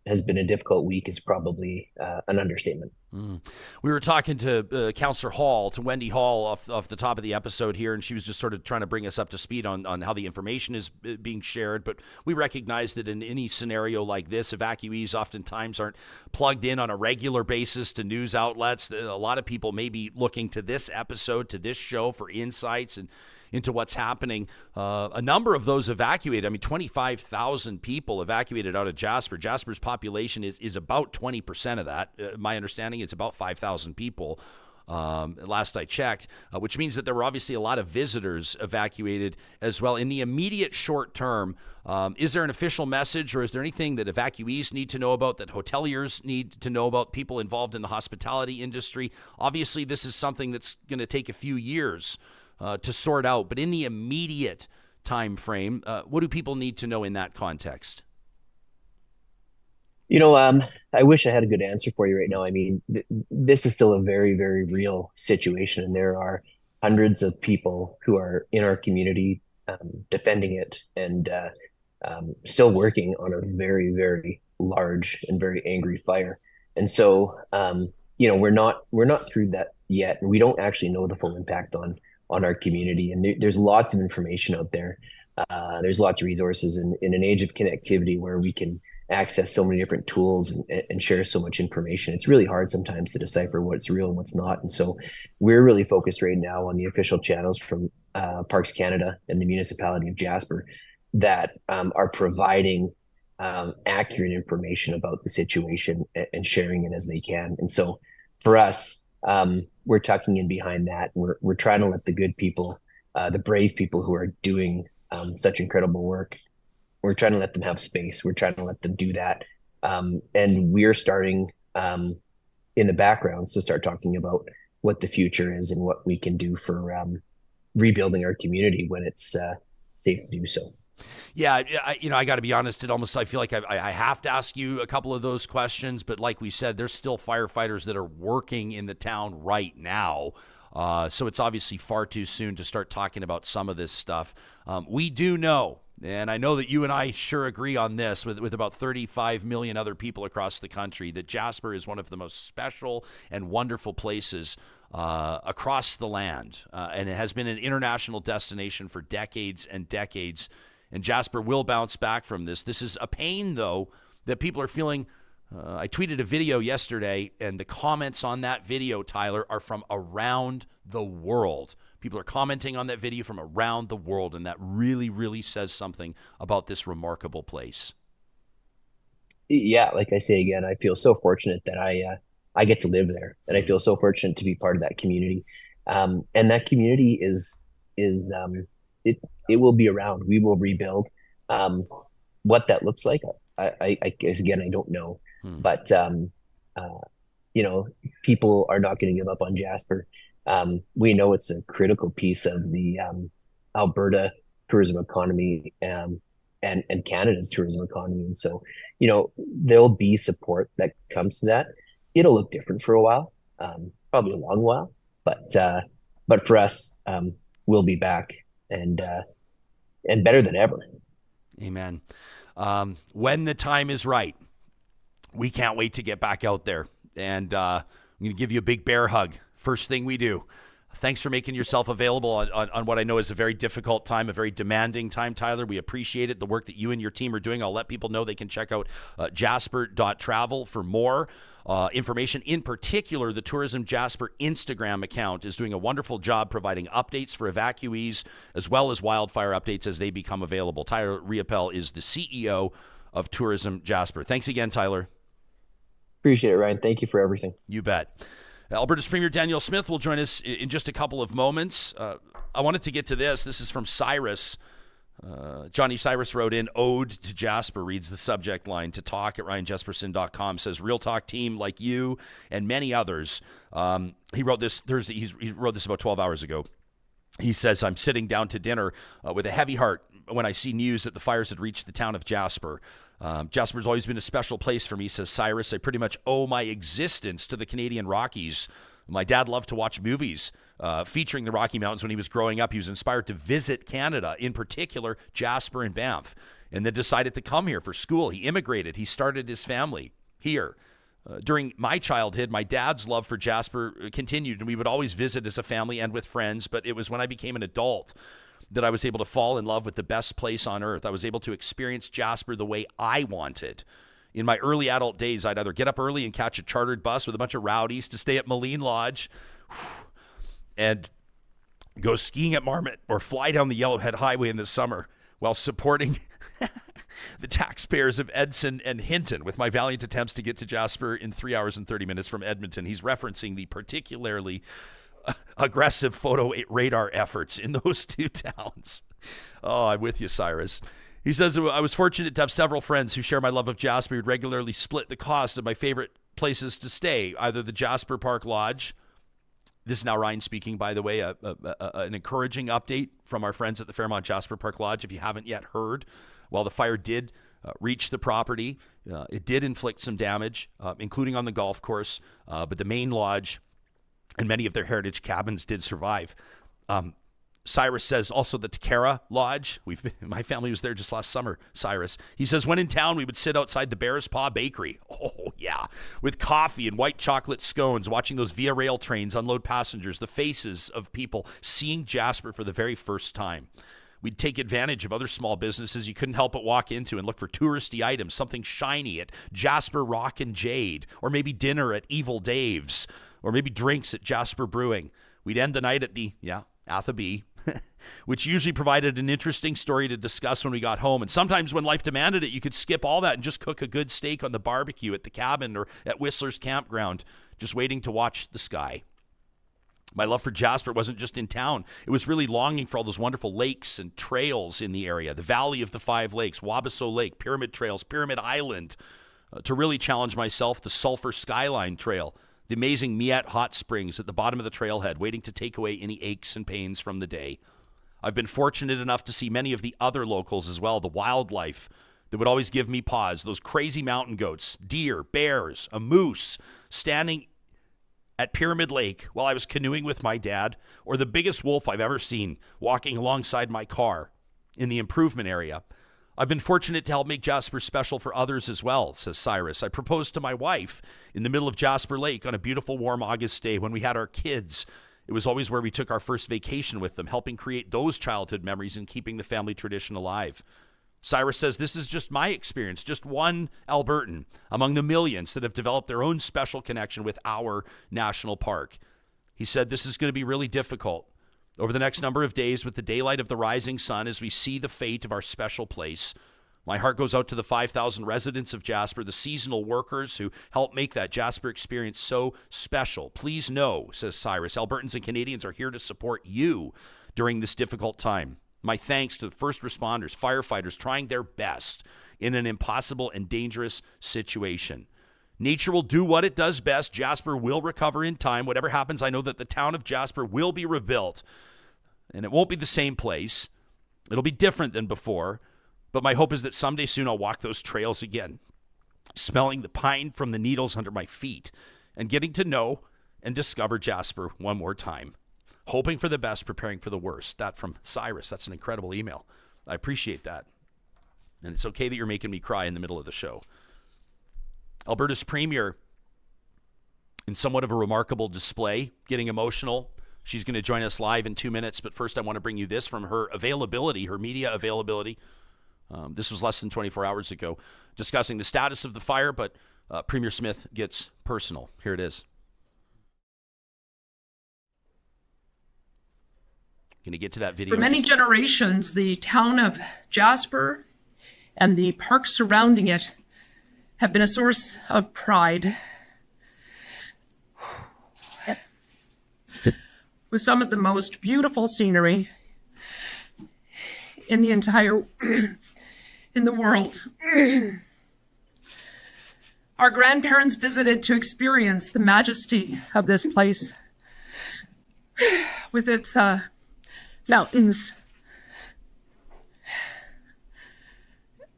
has been a difficult week is probably an understatement. We were talking to Councillor Hall, to Wendy Hall off the top of the episode here, and she was just sort of trying to bring us up to speed on how the information is being shared. But we recognize that in any scenario like this, evacuees oftentimes aren't plugged in on a regular basis to news outlets. A lot of people may be looking to this episode, to this show for insights and into what's happening. A number of those evacuated, I mean, 25,000 people evacuated out of Jasper. Jasper's population is about 20% of that. My understanding, it's about 5,000 people. Last I checked, which means that there were obviously a lot of visitors evacuated as well. In the immediate short term, is there an official message, or is there anything that evacuees need to know about, that hoteliers need to know about, people involved in the hospitality industry? Obviously, this is something that's going to take a few years to sort out, but in the immediate time frame, what do people need to know in that context? I wish I had a good answer for you right now. I mean, this is still a very, very real situation, and there are hundreds of people who are in our community defending it and still working on a very, very large and very angry fire. And so, we're not through that yet, and we don't actually know the full impact on our community. And there's lots of information out there. There's lots of resources in an age of connectivity where we can access so many different tools and share so much information. It's really hard sometimes to decipher what's real and what's not. And so we're really focused right now on the official channels from Parks Canada and the municipality of Jasper that are providing accurate information about the situation and sharing it as they can. And so for us, we're tucking in behind that. We're trying to let the good people, the brave people who are doing such incredible work, we're trying to let them have space. We're trying to let them do that. And we're starting in the background to start talking about what the future is and what we can do for rebuilding our community when it's safe to do so. Yeah, I got to be honest. I feel like I have to ask you a couple of those questions. But like we said, there's still firefighters that are working in the town right now. So it's obviously far too soon to start talking about some of this stuff. We do know, and I know that you and I sure agree on this, with about 35 million other people across the country, that Jasper is one of the most special and wonderful places across the land. And it has been an international destination for decades and decades. And Jasper will bounce back from this. This is a pain, though, that people are feeling. I tweeted a video yesterday, and the comments on that video, Tyler, are from around the world. People are commenting on that video from around the world, and that really, really says something about this remarkable place. Yeah, like I say again, I feel so fortunate that I get to live there, and I feel so fortunate to be part of that community. And that community it will be around. We will rebuild. What that looks like, I guess, again, I don't know. But, people are not going to give up on Jasper. We know it's a critical piece of the Alberta tourism economy and Canada's tourism economy. And so, there'll be support that comes to that. It'll look different for a while, probably a long while. But for us, we'll be back and better than ever. Amen. When the time is right, we can't wait to get back out there. And I'm going to give you a big bear hug. First thing we do. Thanks for making yourself available on what I know is a very difficult time, a very demanding time, Tyler. We appreciate it, the work that you and your team are doing. I'll let people know they can check out jasper.travel for more information. In particular, the Tourism Jasper Instagram account is doing a wonderful job providing updates for evacuees as well as wildfire updates as they become available. Tyler Riopel is the CEO of Tourism Jasper. Thanks again, Tyler. Appreciate it, Ryan. Thank you for everything. You bet. Alberta's Premier Danielle Smith will join us in just a couple of moments. I wanted to get to this. This is from Cyrus. Johnny Cyrus wrote in, "Ode to Jasper," reads the subject line, to talk at ryanjespersen.com. Says, "Real talk team like you and many others." He wrote this Thursday. He wrote this about 12 hours ago. He says, "I'm sitting down to dinner with a heavy heart when I see news that the fires had reached the town of Jasper. Jasper's always been a special place for me," says Cyrus. "I pretty much owe my existence to the Canadian Rockies. My dad loved to watch movies featuring the Rocky Mountains when he was growing up. He was inspired to visit Canada, in particular Jasper and Banff, and then decided to come here for school. He immigrated. He started his family here. During my childhood, my dad's love for Jasper continued, and we would always visit as a family and with friends, but it was when I became an adult that I was able to fall in love with the best place on earth. I was able to experience Jasper the way I wanted. In my early adult days, I'd either get up early and catch a chartered bus with a bunch of rowdies to stay at Moline Lodge and go skiing at Marmot or fly down the Yellowhead Highway in the summer while supporting the taxpayers of Edson and Hinton with my valiant attempts to get to Jasper in 3 hours and 30 minutes from Edmonton. He's referencing the particularly aggressive photo radar efforts in those two towns. Oh, I'm with you, Cyrus. He says, I was fortunate to have several friends who share my love of Jasper who would regularly split the cost of my favorite places to stay, either the Jasper Park Lodge. This is now Ryan speaking, by the way, an encouraging update from our friends at the Fairmont Jasper Park Lodge. If you haven't yet heard, while the fire did reach the property, it did inflict some damage, including on the golf course, but the main lodge and many of their heritage cabins did survive. Cyrus says also the Takara Lodge. My family was there just last summer, Cyrus. He says, when in town, we would sit outside the Bear's Paw Bakery. Oh, yeah. With coffee and white chocolate scones, watching those Via Rail trains unload passengers, the faces of people seeing Jasper for the very first time. We'd take advantage of other small businesses you couldn't help but walk into and look for touristy items, something shiny at Jasper Rock and Jade, or maybe dinner at Evil Dave's, or maybe drinks at Jasper Brewing. We'd end the night at the, Athabee, which usually provided an interesting story to discuss when we got home. And sometimes when life demanded it, you could skip all that and just cook a good steak on the barbecue at the cabin or at Whistler's campground, just waiting to watch the sky. My love for Jasper wasn't just in town. It was really longing for all those wonderful lakes and trails in the area, the Valley of the Five Lakes, Wabasso Lake, Pyramid Trails, Pyramid Island, to really challenge myself, the Sulphur Skyline Trail, the amazing Miette Hot Springs at the bottom of the trailhead, waiting to take away any aches and pains from the day. I've been fortunate enough to see many of the other locals as well, the wildlife that would always give me pause, those crazy mountain goats, deer, bears, a moose, standing at Pyramid Lake while I was canoeing with my dad, or the biggest wolf I've ever seen walking alongside my car in the improvement area. I've been fortunate to help make Jasper special for others as well, says Cyrus. I proposed to my wife in the middle of Jasper Lake on a beautiful warm August day when we had our kids. It was always where we took our first vacation with them, helping create those childhood memories and keeping the family tradition alive. Cyrus says this is just my experience, just one Albertan among the millions that have developed their own special connection with our national park. He said this is going to be really difficult over the next number of days with the daylight of the rising sun as we see the fate of our special place. My heart goes out to the 5,000 residents of Jasper, the seasonal workers who help make that Jasper experience so special. Please know, says Cyrus, Albertans and Canadians are here to support you during this difficult time. My thanks to the first responders, firefighters trying their best in an impossible and dangerous situation. Nature will do what it does best. Jasper will recover in time. Whatever happens, I know that the town of Jasper will be rebuilt. And it won't be the same place. It'll be different than before. But my hope is that someday soon I'll walk those trails again, smelling the pine from the needles under my feet and getting to know and discover Jasper one more time. Hoping for the best, preparing for the worst. That from Cyrus. That's an incredible email. I appreciate that. And it's okay that you're making me cry in the middle of the show. Alberta's Premier, in somewhat of a remarkable display, getting emotional. She's going to join us live in 2 minutes, but first I want to bring you this from her availability, her media availability. This was less than 24 hours ago, discussing the status of the fire, but Premier Smith gets personal. Here it is. Going to get to that video. For many generations, the town of Jasper and the park surrounding it have been a source of pride. With some of the most beautiful scenery in the entire in the world. Our grandparents visited to experience the majesty of this place with its mountains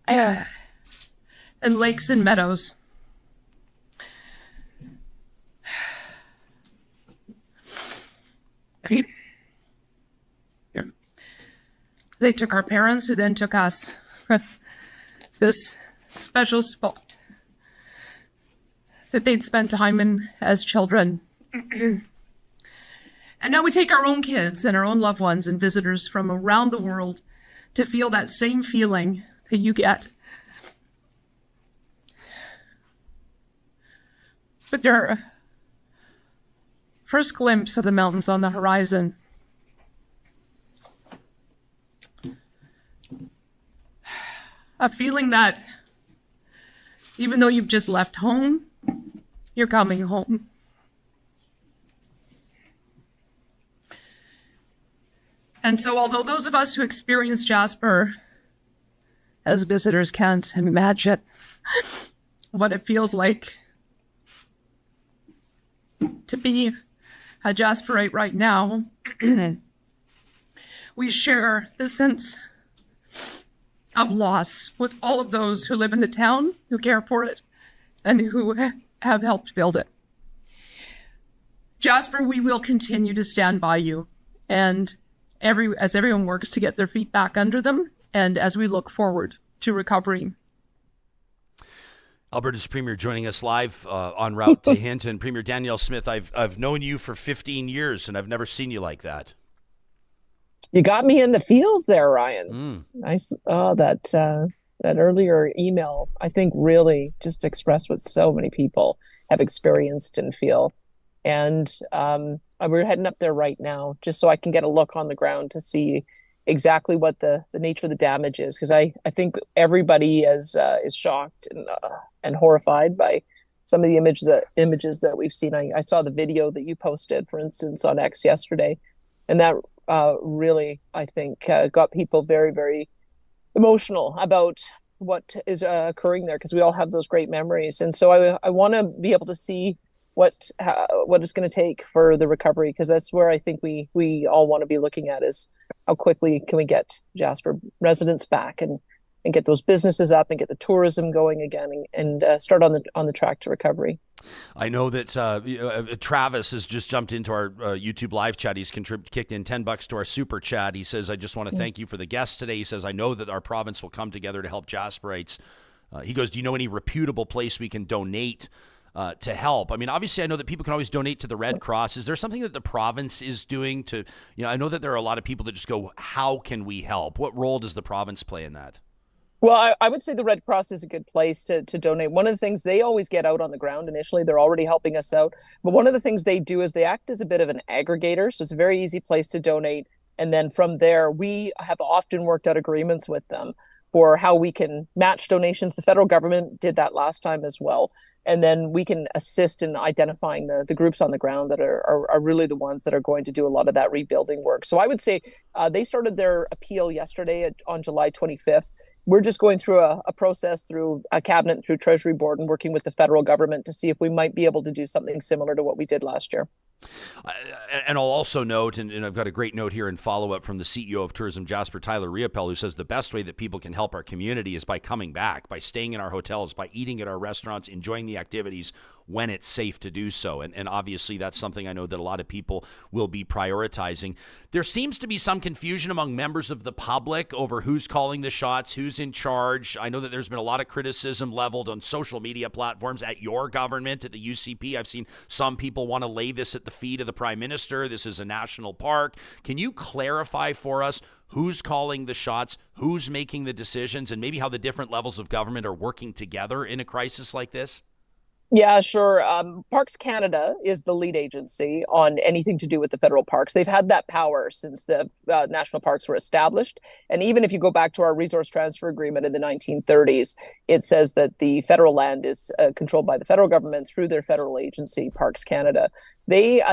and lakes and meadows. They took our parents, who then took us. This special spot that they'd spent time in as children. And now we take our own kids and our own loved ones and visitors from around the world to feel that same feeling that you get. With your first glimpse of the mountains on the horizon, a feeling that even though you've just left home, you're coming home. And so although those of us who experience Jasper as visitors can't imagine what it feels like to be a Jasperite right now, we share the sense of loss with all of those who live in the town, who care for it, and who have helped build it. Jasper, we will continue to stand by you, and as everyone works to get their feet back under them, and as we look forward to recovery. Alberta's Premier joining us live en route to Hinton. Premier Danielle Smith, I've known you for 15 years, and I've never seen you like that. You got me in the feels there, Ryan. I saw that earlier email, I think really just expressed what so many people have experienced and feel. And we're heading up there right now just so I can get a look on the ground to see exactly what the nature of the damage is, because I think everybody is shocked and horrified by some of the images that we've seen. I saw the video that you posted, for instance, on X yesterday, and that really, I think, got people very, very emotional about what is occurring there, because we all have those great memories. And so I want to be able to see what it's going to take for the recovery, because that's where I think we all want to be looking at, is how quickly can we get Jasper residents back and get those businesses up and get the tourism going again and start on the track to recovery. I know that Travis has just jumped into our YouTube live chat. He's kicked in $10 to our super chat. He says, I just want to thank you for the guests today. He says, I know that our province will come together to help Jasperites. He goes, do you know any reputable place we can donate to help? I mean, obviously, I know that people can always donate to the Red Cross. Is there something that the province is doing to, I know that there are a lot of people that just go, how can we help? What role does the province play in that? Well, I would say the Red Cross is a good place to donate. One of the things, they always get out on the ground initially. They're already helping us out. But one of the things they do is they act as a bit of an aggregator. So it's a very easy place to donate. And then from there, we have often worked out agreements with them for how we can match donations. The federal government did that last time as well. And then we can assist in identifying the groups on the ground that are really the ones that are going to do a lot of that rebuilding work. So I would say they started their appeal yesterday on July 25th. We're just going through a process through a cabinet, through Treasury Board, and working with the federal government to see if we might be able to do something similar to what we did last year. And I'll also note, and I've got a great note here in follow-up from the CEO of Tourism Jasper, Tyler Riopel, who says the best way that people can help our community is by coming back, by staying in our hotels, by eating at our restaurants, enjoying the activities when it's safe to do so. And obviously that's something I know that a lot of people will be prioritizing. There seems to be some confusion among members of the public over who's calling the shots, who's in charge. I know that there's been a lot of criticism leveled on social media platforms at your government, at the UCP. I've seen some people want to lay this at the feet of the Prime Minister. This is a national park. Can you clarify for us who's calling the shots, who's making the decisions, and maybe how the different levels of government are working together in a crisis like this? Yeah, sure. Parks Canada is the lead agency on anything to do with the federal parks. They've had that power since the national parks were established. And even if you go back to our resource transfer agreement in the 1930s, it says that the federal land is controlled by the federal government through their federal agency, Parks Canada. They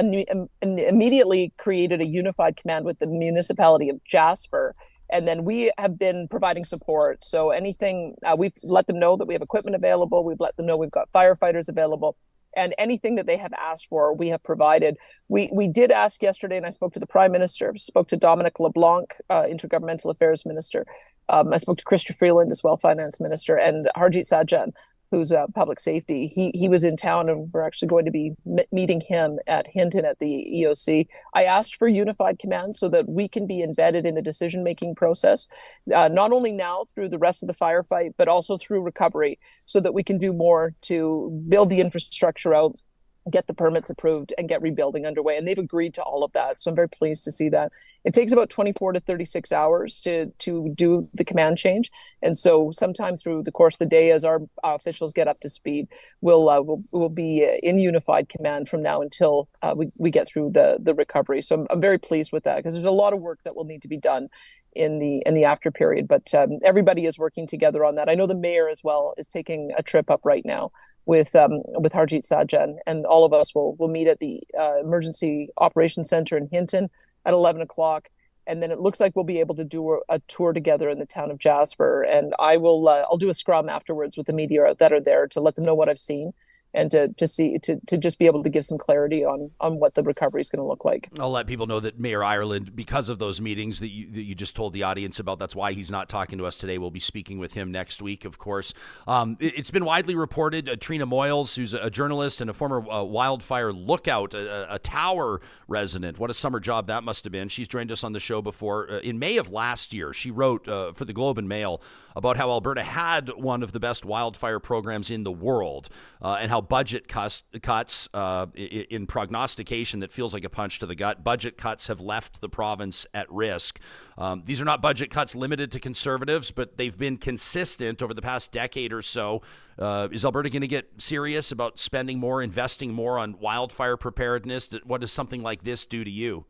immediately created a unified command with the municipality of Jasper. And then we have been providing support. So anything, we've let them know that we have equipment available. We've let them know we've got firefighters available. And anything that they have asked for, we have provided. We did ask yesterday, and I spoke to the Prime Minister, spoke to Dominic LeBlanc, Intergovernmental Affairs Minister. I spoke to Chrystia Freeland as well, Finance Minister, and Harjit Sajjan, who's public safety. He was in town, and we're actually going to be meeting him at Hinton at the EOC. I asked for unified command so that we can be embedded in the decision-making process, not only now through the rest of the firefight, but also through recovery, so that we can do more to build the infrastructure out, get the permits approved, and get rebuilding underway. And they've agreed to all of that. So I'm very pleased to see that. It takes about 24 to 36 hours to do the command change. And so sometime through the course of the day, as our officials get up to speed, we'll be in unified command from now until we get through the recovery. So I'm very pleased with that, because there's a lot of work that will need to be done in the after period, but everybody is working together on that. I know the mayor as well is taking a trip up right now with Harjit Sajjan, and all of us will meet at the Emergency Operations Center in Hinton at 11 o'clock. And then it looks like we'll be able to do a tour together in the town of Jasper. And I'll do a scrum afterwards with the media that are there to let them know what I've seen, and to just be able to give some clarity on what the recovery is going to look like. I'll let people know that Mayor Ireland, because of those meetings that you just told the audience about, that's why he's not talking to us today. We'll be speaking with him next week, of course. It's been widely reported, Trina Moyles, who's a journalist and a former wildfire lookout, a Tower resident. What a summer job that must have been. She's joined us on the show before. In May of last year, she wrote for the Globe and Mail about how Alberta had one of the best wildfire programs in the world, and how budget cuts in prognostication that feels like a punch to the gut. Budget cuts have left the province at risk. These are not budget cuts limited to Conservatives, but they've been consistent over the past decade or so. Is Alberta going to get serious about spending more, investing more on wildfire preparedness? What does something like this do to you?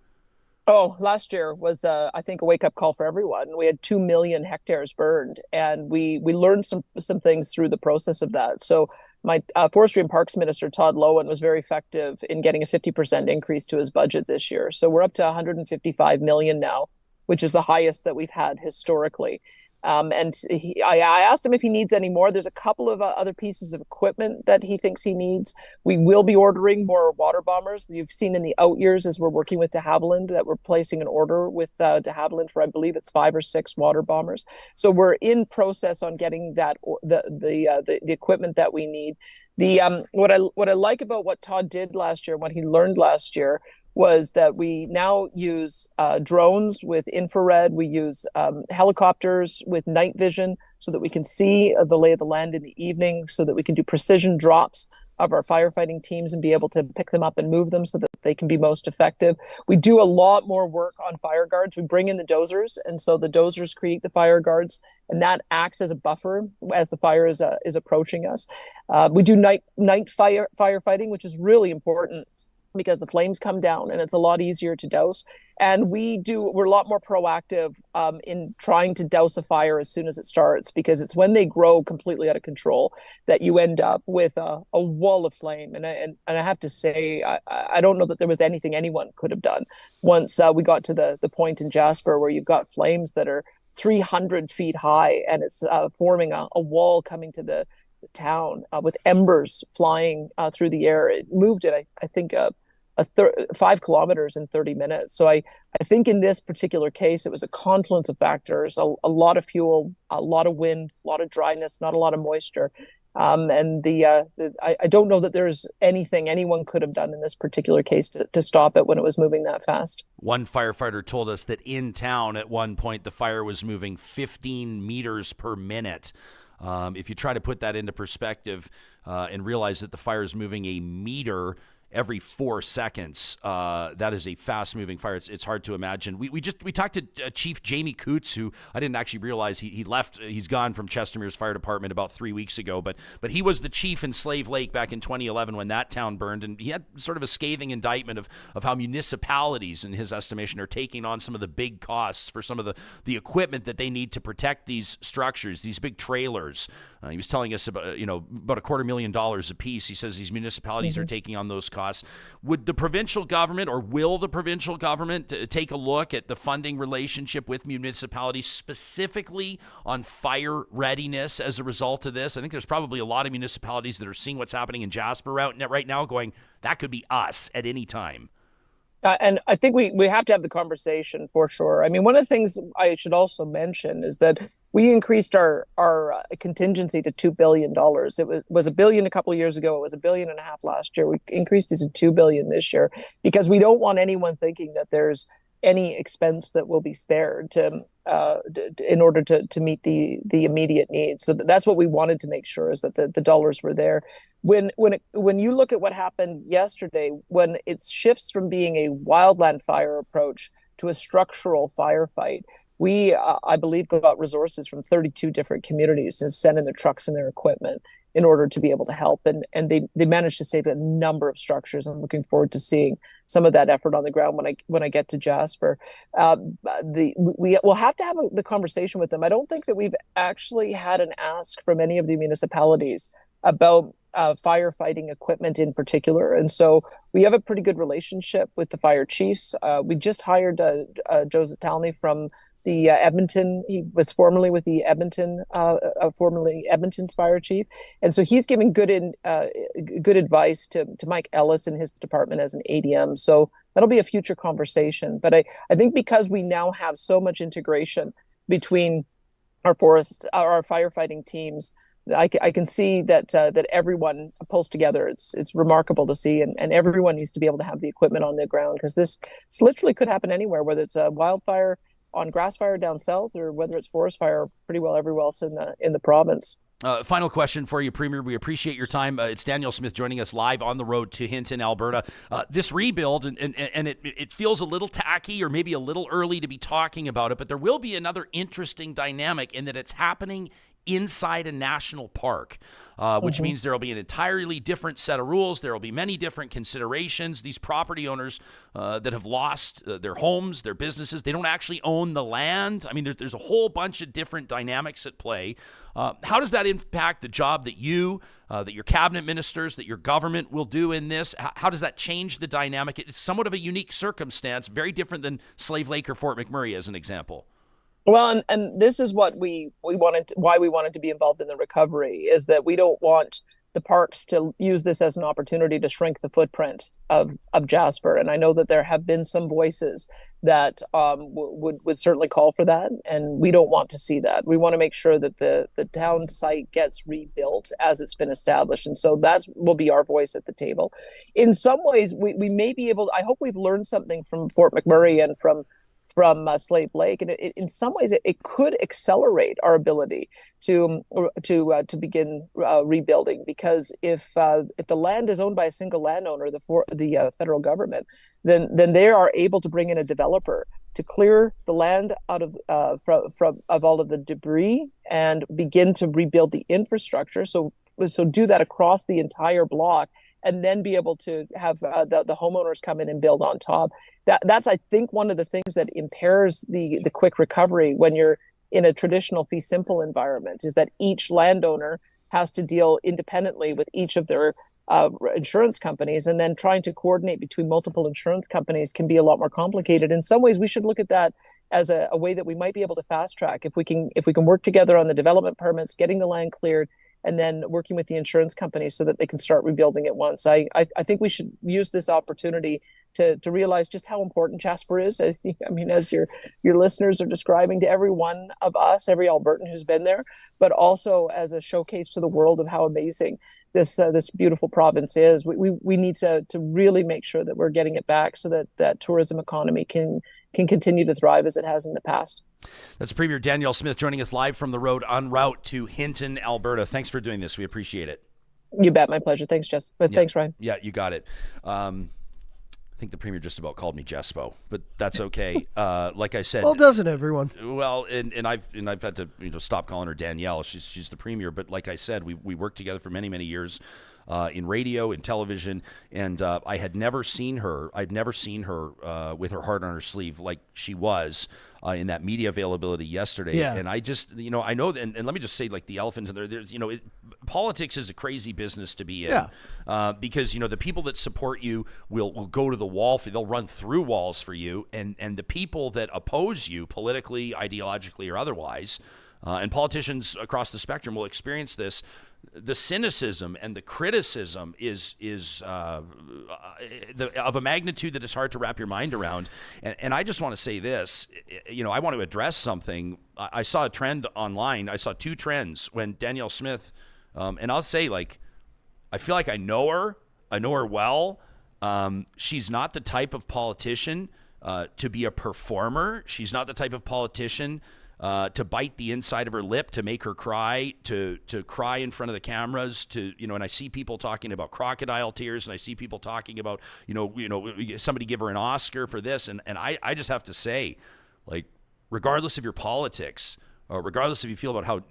Oh, last year was, I think, a wake-up call for everyone. We had 2 million hectares burned, and we learned some things through the process of that. So my Forestry and Parks Minister, Todd Loewen, was very effective in getting a 50% increase to his budget this year. So we're up to 155 million now, which is the highest that we've had historically. And I asked him if he needs any more. There's a couple of other pieces of equipment that he thinks he needs. We will be ordering more water bombers. You've seen in the out years, as we're working with de Havilland, that we're placing an order with de Havilland for, I believe it's 5 or 6 water bombers. So we're in process on getting that the equipment that we need. What I like about what Todd did last year, what he learned last year, was that we now use drones with infrared. We use helicopters with night vision so that we can see the lay of the land in the evening, so that we can do precision drops of our firefighting teams and be able to pick them up and move them so that they can be most effective. We do a lot more work on fire guards. We bring in the dozers, and so the dozers create the fire guards, and that acts as a buffer as the fire is approaching us. We do night firefighting, which is really important, because the flames come down and it's a lot easier to douse. And we're a lot more proactive in trying to douse a fire as soon as it starts, because it's when they grow completely out of control that you end up with a wall of flame. And I have to say, I don't know that there was anything anyone could have done once we got to the point in Jasper where you've got flames that are 300 feet high, and it's forming a wall coming to the town with embers flying through the air. It moved it, I think, 5 kilometers in 30 minutes. So I think in this particular case, it was a confluence of factors, a lot of fuel, a lot of wind, a lot of dryness, not a lot of moisture. And I don't know that there's anything anyone could have done in this particular case to stop it when it was moving that fast. One firefighter told us that in town at one point, the fire was moving 15 meters per minute. If you try to put that into perspective and realize that the fire is moving a meter every 4 seconds, that is a fast-moving fire. It's hard to imagine. We talked to Chief Jamie Coutts, who I didn't actually realize he left. He's gone from Chestermere's Fire Department about 3 weeks ago, but he was the chief in Slave Lake back in 2011 when that town burned, and he had sort of a scathing indictment of how municipalities, in his estimation, are taking on some of the big costs for some of the equipment that they need to protect these structures, these big trailers. He was telling us about $250,000 a piece. He says these municipalities are taking on those costs. Would the provincial government, or will the provincial government, take a look at the funding relationship with municipalities, specifically on fire readiness as a result of this? I think there's probably a lot of municipalities that are seeing what's happening in Jasper right now going, that could be us at any time. And I think we have to have the conversation for sure. I mean, one of the things I should also mention is that we increased our contingency to $2 billion. It was $1 billion a couple of years ago. It was $1.5 billion last year. We increased it to $2 billion this year because we don't want anyone thinking that there's any expense that will be spared in order to meet the immediate needs. So that's what we wanted to make sure, is that the dollars were there. When you look at what happened yesterday, when it shifts from being a wildland fire approach to a structural firefight, we, I believe, got resources from 32 different communities and sent in their trucks and their equipment in order to be able to help. And they managed to save a number of structures. I'm looking forward to seeing some of that effort on the ground when I get to Jasper. We will have to have the conversation with them. I don't think that we've actually had an ask from any of the municipalities about firefighting equipment in particular. And so we have a pretty good relationship with the fire chiefs. We just hired Joseph Talney from the Edmonton. He was formerly with the Edmonton, formerly Edmonton's fire chief, and so he's giving good advice to Mike Ellis in his department as an ADM. So that'll be a future conversation. But I think because we now have so much integration between our firefighting teams, I can see that everyone pulls together. It's remarkable to see, and everyone needs to be able to have the equipment on the ground, because this literally could happen anywhere, whether it's a wildfire on grass fire down south or whether it's forest fire pretty well everywhere else in the province. Final question for you, Premier. We appreciate your time. It's Danielle Smith joining us live on the road to Hinton, Alberta. This rebuild, and it feels a little tacky or maybe a little early to be talking about it, but there will be another interesting dynamic in that it's happening inside a national park, which means there will be an entirely different set of rules. There will be many different considerations. These property owners that have lost their homes, their businesses, they don't actually own the land. I mean, there's a whole bunch of different dynamics at play. How does that impact the job that that your cabinet ministers, that your government will do in this? How does that change the dynamic? It's somewhat of a unique circumstance, very different than Slave Lake or Fort McMurray, as an example. Well, and this is what why we wanted to be involved in the recovery, is that we don't want the parks to use this as an opportunity to shrink the footprint of Jasper. And I know that there have been some voices that would certainly call for that, and we don't want to see that. We want to make sure that the town site gets rebuilt as it's been established, and so that will be our voice at the table. In some ways, we may be able. I hope we've learned something from Fort McMurray and from Slave Lake, and in some ways it could accelerate our ability to begin rebuilding, because if the land is owned by a single landowner, the federal government, then they are able to bring in a developer to clear the land out of all of the debris and begin to rebuild the infrastructure. So do that across the entire block, and then be able to have the homeowners come in and build on top. That's, I think, one of the things that impairs the quick recovery when you're in a traditional fee simple environment, is that each landowner has to deal independently with each of their insurance companies, and then trying to coordinate between multiple insurance companies can be a lot more complicated. In some ways, we should look at that as a way that we might be able to fast track if we can work together on the development permits, getting the land cleared, and then working with the insurance companies so that they can start rebuilding at once. I think we should use this opportunity to realize just how important Jasper is. I mean, as your listeners are describing, to every one of us, every Albertan who's been there, but also as a showcase to the world of how amazing this beautiful province is. We need to really make sure that we're getting it back so that that tourism economy can continue to thrive as it has in the past. That's Premier Danielle Smith joining us live from the road en route to Hinton, Alberta. Thanks for doing this. We appreciate it. You bet. My pleasure. Thanks, Jess. But yeah. Thanks, Ryan. Yeah, you got it. I think the Premier just about called me Jespo, but that's okay. Like I said, well, doesn't everyone? Well, and I've had to stop calling her Danielle. She's the Premier, but like I said, we worked together for many years. In radio, in television, and I had never seen her. I'd never seen her with her heart on her sleeve like she was in that media availability yesterday. Yeah. And I just, I know, and let me just say, like the elephant in there. There's, politics is a crazy business to be in. Yeah. Because the people that support you will go to the wall they'll run through walls for you, and the people that oppose you politically, ideologically, or otherwise. and politicians across the spectrum will experience this. The cynicism and the criticism is of a magnitude that is hard to wrap your mind around. And I just want to say this, I want to address something. I saw a trend online. I saw two trends when Danielle Smith, and I'll say, like, I feel like I know her well. She's not the type of politician to be a performer. She's not the type of politician to bite the inside of her lip, to make her cry, to cry in front of the cameras, and I see people talking about crocodile tears, and I see people talking about, somebody give her an Oscar for this. And I just have to say, like, regardless of your politics, or regardless if you feel about how,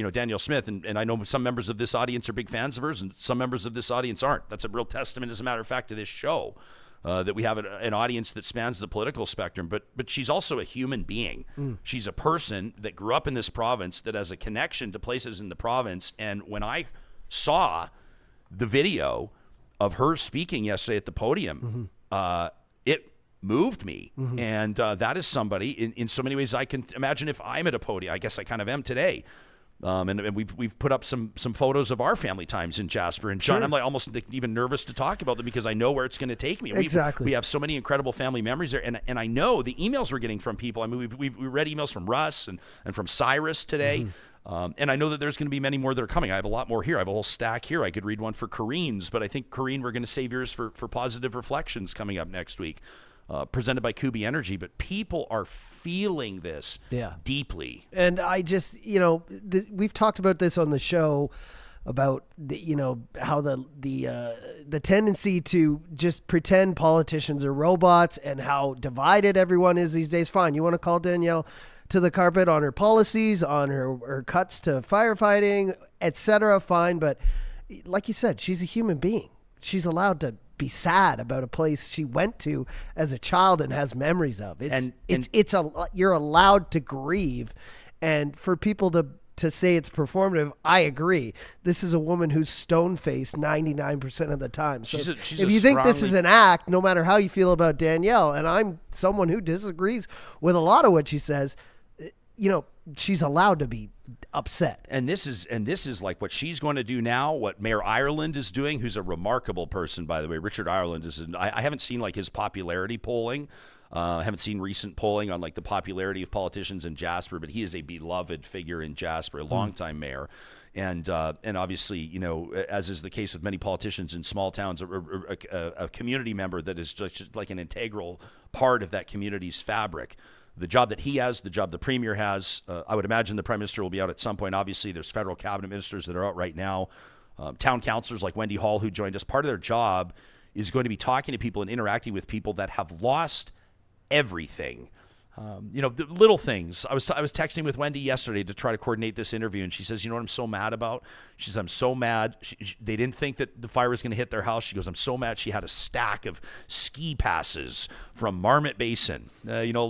Danielle Smith, and I know some members of this audience are big fans of hers and some members of this audience aren't. That's a real testament, as a matter of fact, to this show. That we have an audience that spans the political spectrum, but she's also a human being. She's a person that grew up in this province, that has a connection to places in the province. And when I saw the video of her speaking yesterday at the podium, it moved me. And that is somebody in so many ways I can imagine if I'm at a podium. I guess I kind of am today. And we've put up some photos of our family times in Jasper. And John, sure. I'm like almost even nervous to talk about them because I know where it's going to take me. Exactly. We have so many incredible family memories there. And I know the emails we're getting from people. I mean, we read emails from Russ and from Cyrus today. And I know that there's going to be many more that are coming. I have a lot more here. I have a whole stack here. I could read one for Corrine's, but I think Corrine, we're going to save yours for Positive Reflections coming up next week. Presented by Kubi Energy, but people are feeling this deeply. And I just, we've talked about this on the show about how the tendency to just pretend politicians are robots and how divided everyone is these days. Fine, you want to call Danielle to the carpet on her policies, on her cuts to firefighting, etc. Fine, but like you said, she's a human being. She's allowed to be sad about a place she went to as a child and has memories of. You're allowed to grieve, and for people to say it's performative, I agree. This is a woman who's stone-faced 99% of the time. So if you think this is an act, no matter how you feel about Danielle, and I'm someone who disagrees with a lot of what she says, she's allowed to be upset. And this is like what she's going to do now, what Mayor Ireland is doing, who's a remarkable person, by the way. Richard Ireland I haven't seen like his popularity polling. I haven't seen recent polling on like the popularity of politicians in Jasper, but he is a beloved figure in Jasper, a longtime mayor. And obviously, as is the case with many politicians in small towns, a community member that is just like an integral part of that community's fabric. The job that he has, the job the Premier has, I would imagine the Prime Minister will be out at some point. Obviously, there's federal cabinet ministers that are out right now. Town councillors like Wendy Hall, who joined us, part of their job is going to be talking to people and interacting with people that have lost everything. The little things. I was texting with Wendy yesterday to try to coordinate this interview, and she says, what I'm so mad about? She says, I'm so mad. They didn't think that the fire was going to hit their house. She goes, I'm so mad. She had a stack of ski passes from Marmot Basin.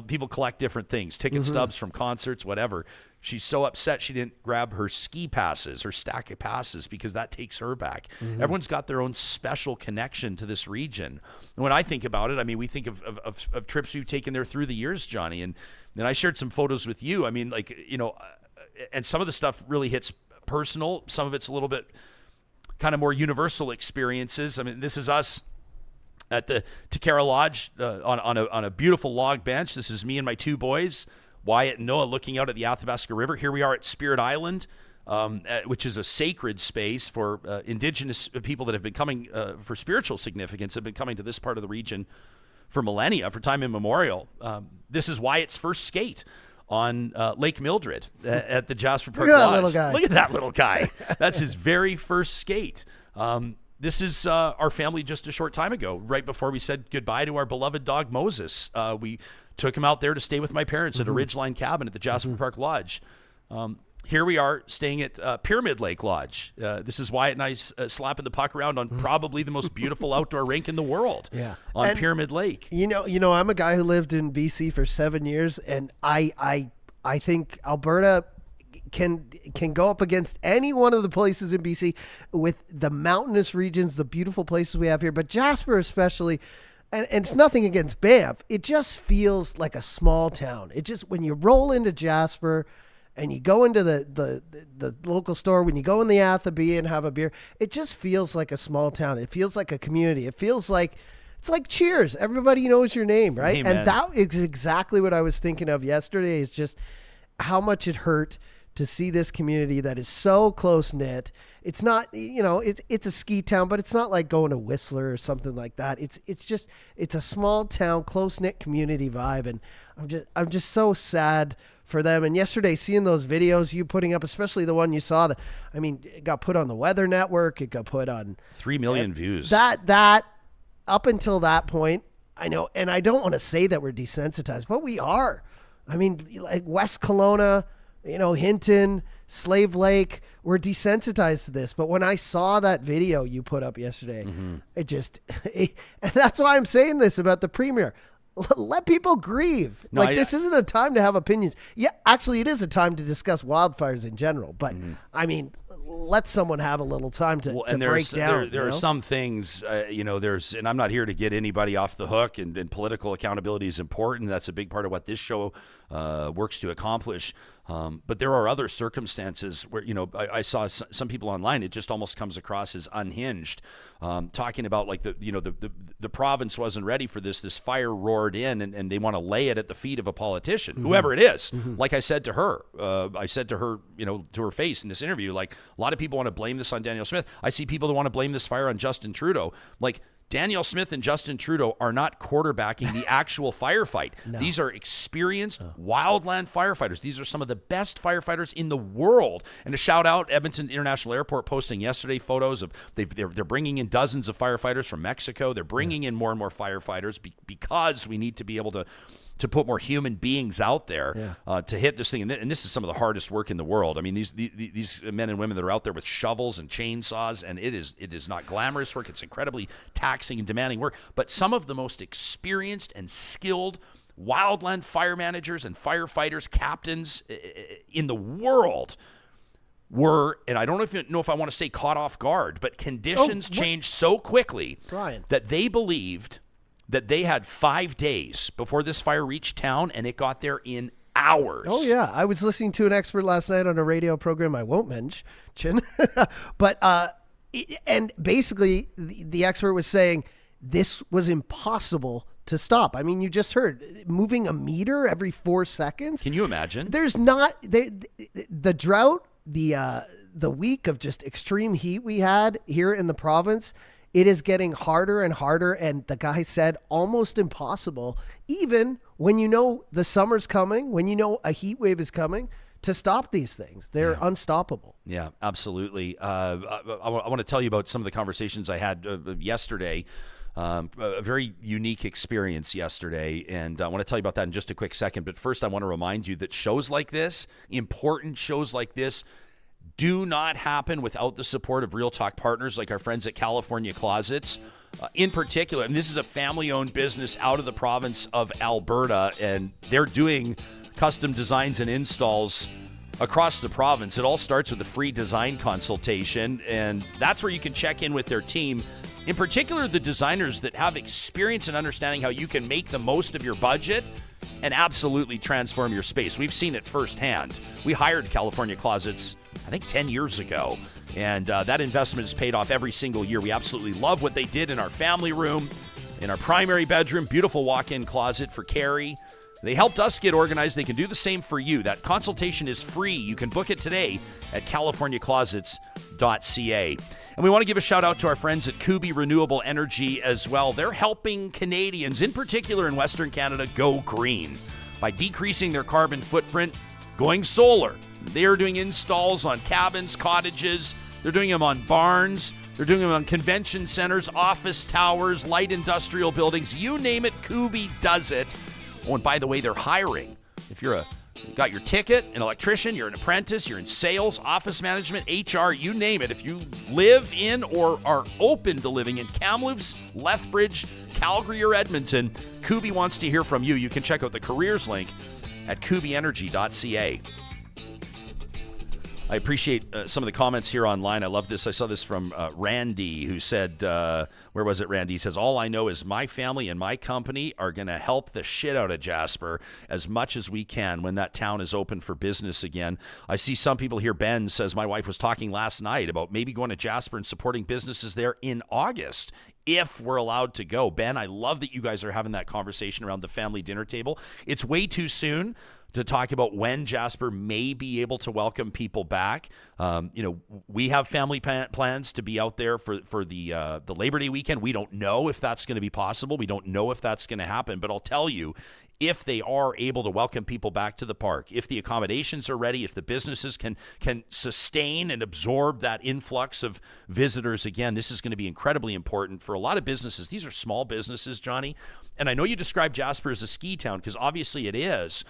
People collect different things, ticket stubs from concerts, whatever. She's so upset she didn't grab her ski passes, her stack of passes, because that takes her back. Everyone's got their own special connection to this region. And when I think about it, I mean, we think of trips we've taken there through the years, Johnny, and then I shared some photos with you. I mean, and some of the stuff really hits personal. Some of it's a little bit kind of more universal experiences. I mean, this is us at the Takara Lodge on a beautiful log bench. This is me and my two boys, Wyatt and Noah, looking out at the Athabasca River. Here we are at Spirit Island, which is a sacred space for Indigenous people that have been coming for spiritual significance, have been coming to this part of the region for millennia, for time immemorial. This is Wyatt's first skate on Lake Mildred at the Jasper Park Lodge. Look at that little guy. That's his very first skate. This is our family just a short time ago, right before we said goodbye to our beloved dog, Moses. We took him out there to stay with my parents at a Ridgeline cabin at the Jasper Park Lodge. Here we are staying at Pyramid Lake Lodge. This is Wyatt and I slapping the puck around on probably the most beautiful outdoor rink in the world on Pyramid Lake. I'm a guy who lived in BC for 7 years, and I think Alberta can go up against any one of the places in BC with the mountainous regions, the beautiful places we have here, but Jasper especially. And it's nothing against Banff. It just feels like a small town. It just, when you roll into Jasper and you go into the local store, when you go in the Athabee and have a beer, it just feels like a small town. It feels like a community. It feels like it's like Cheers. Everybody knows your name, right? Amen. And that is exactly what I was thinking of yesterday, is just how much it hurt to see this community that is so close knit. It's not, it's a ski town, but it's not like going to Whistler or something like that. It's a small town, close knit community vibe. And I'm just so sad for them. And yesterday, seeing those videos you putting up, especially the one you saw, it got put on the Weather Network. It got put on 3 million views. That up until that point, I know, and I don't want to say that we're desensitized, but we are. I mean, like West Kelowna, Hinton, Slave Lake, we're desensitized to this. But when I saw that video you put up yesterday, and that's why I'm saying this about the Premier. Let people grieve. This isn't a time to have opinions. Yeah, actually, it is a time to discuss wildfires in general. But I mean, let someone have a little time to break down. There are some things, and I'm not here to get anybody off the hook, and political accountability is important. That's a big part of what this show works to accomplish. But there are other circumstances where, I saw some people online, it just almost comes across as unhinged, talking about like the province wasn't ready for this. This fire roared in and they want to lay it at the feet of a politician, whoever it is. Like I said to her, to her face in this interview, like a lot of people want to blame this on Danielle Smith. I see people that want to blame this fire on Justin Trudeau. Like, Danielle Smith and Justin Trudeau are not quarterbacking the actual firefight. No. These are experienced wildland firefighters. These are some of the best firefighters in the world. And a shout out, Edmonton International Airport posting yesterday photos of they're bringing in dozens of firefighters from Mexico. They're bringing in more and more firefighters because we need to be able to put more human beings out there to hit this thing. And this is some of the hardest work in the world. I mean, these men and women that are out there with shovels and chainsaws, and it is not glamorous work. It's incredibly taxing and demanding work. But some of the most experienced and skilled wildland fire managers and firefighters, captains in the world were, and I don't know if I want to say caught off guard, but conditions changed so quickly, Brian, that they believed that they had 5 days before this fire reached town, and it got there in hours. Oh, yeah. I was listening to an expert last night on a radio program I won't mention. But, and basically, the expert was saying this was impossible to stop. I mean, you just heard moving a meter every 4 seconds. Can you imagine? There's not the drought, the week of just extreme heat we had here in the province. It is getting harder and harder, and the guy said almost impossible, even when you know the summer's coming, when you know a heat wave is coming, to stop these things. They're unstoppable. Yeah, absolutely. I want to tell you about some of the conversations I had yesterday. A very unique experience yesterday, and I want to tell you about that in just a quick second. But first, I want to remind you that shows like this, important shows like this, do not happen without the support of Real Talk partners like our friends at California Closets. In particular, and this is a family-owned business out of the province of Alberta, and they're doing custom designs and installs across the province. It all starts with a free design consultation, and that's where you can check in with their team. In particular, the designers that have experience in understanding how you can make the most of your budget and absolutely transform your space. We've seen it firsthand. We hired California Closets, I think 10 years ago, and that investment has paid off every single year. We absolutely love what they did in our family room, in our primary bedroom, beautiful walk-in closet for Carrie. They helped us get organized. They can do the same for you. That consultation is free. You can book it today at californiaclosets.ca. And we want to give a shout out to our friends at Kubi Renewable Energy as well. They're helping Canadians, in particular in Western Canada, go green by decreasing their carbon footprint, going solar. They are doing installs on cabins, cottages. They're doing them on barns. They're doing them on convention centers, office towers, light industrial buildings. You name it, Kubi does it. Oh, and by the way, they're hiring. If you've got your ticket, an electrician, you're an apprentice, you're in sales, office management, HR, you name it. If you live in or are open to living in Kamloops, Lethbridge, Calgary, or Edmonton, Kubi wants to hear from you. You can check out the careers link at kubienergy.ca. I appreciate some of the comments here online. I love this. I saw this from Randy, who said, where was it, Randy? He says, all I know is my family and my company are going to help the shit out of Jasper as much as we can when that town is open for business again. I see some people here. Ben says, my wife was talking last night about maybe going to Jasper and supporting businesses there in August, if we're allowed to go. Ben, I love that you guys are having that conversation around the family dinner table. It's way too soon to talk about when Jasper may be able to welcome people back. We have family plans to be out there for the Labor Day weekend. We don't know if that's going to be possible. We don't know if that's going to happen. But I'll tell you, if they are able to welcome people back to the park, if the accommodations are ready, if the businesses can sustain and absorb that influx of visitors again, this is going to be incredibly important for a lot of businesses. These are small businesses, Johnny. And I know you describe Jasper as a ski town, because obviously it is.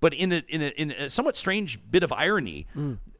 But in a somewhat strange bit of irony,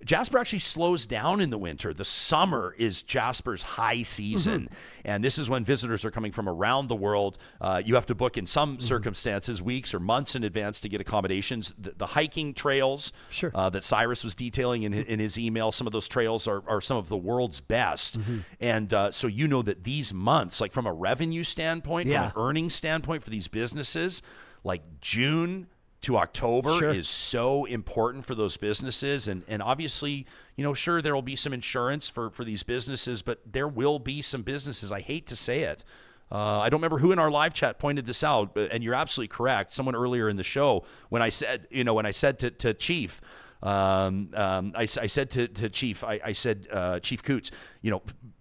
Jasper actually slows down in the winter. The summer is Jasper's high season. And this is when visitors are coming from around the world. You have to book, in some circumstances, weeks or months in advance to get accommodations. The hiking trails that Cyrus was detailing in his email, some of those trails are some of the world's best. And so you know that these months, like from a revenue standpoint, from an earnings standpoint for these businesses, like June to October is so important for those businesses. And obviously, sure, there will be some insurance for these businesses, but there will be some businesses, I hate to say it. I don't remember who in our live chat pointed this out, and you're absolutely correct. Someone earlier in the show, when I said to Chief, I said to Chief, I said, Chief Coutts,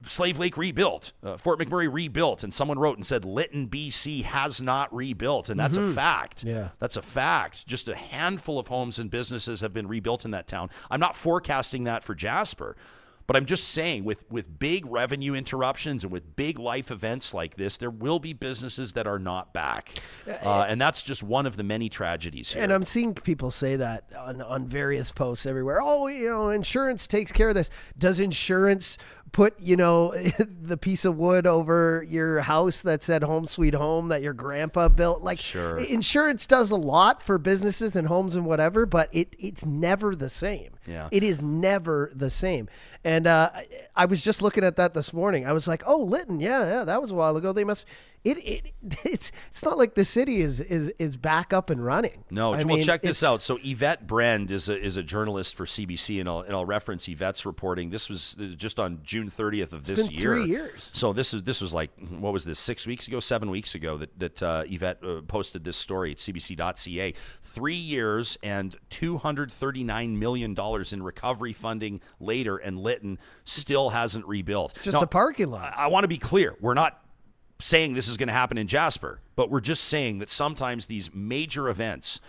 Slave Lake rebuilt, Fort McMurray rebuilt, and someone wrote and said Lytton, BC has not rebuilt, and that's a fact. Yeah, that's a fact. Just a handful of homes and businesses have been rebuilt in that town. I'm not forecasting that for Jasper, but I'm just saying, with big revenue interruptions and with big life events like this, there will be businesses that are not back. And that's just one of the many tragedies here. And I'm seeing people say that on various posts everywhere. Oh, insurance takes care of this. Does insurance put, the piece of wood over your house that said home sweet home that your grandpa built? Like, insurance does a lot for businesses and homes and whatever, but it's never the same. Yeah. It is never the same. And I was just looking at that this morning. I was like, oh, Lytton, yeah, that was a while ago. They must. It's not like the city is back up and running. No, well, check this out. So Yvette Brand is a journalist for CBC, and I'll reference Yvette's reporting. This was just on June 30th of this year. 3 years. So this was like, what was this, 7 weeks ago that Yvette posted this story at cbc.ca. 3 years and $239 million in recovery funding later, and Lytton still hasn't rebuilt. It's just a parking lot. I want to be clear. We're not saying this is going to happen in Jasper, but we're just saying that sometimes these major events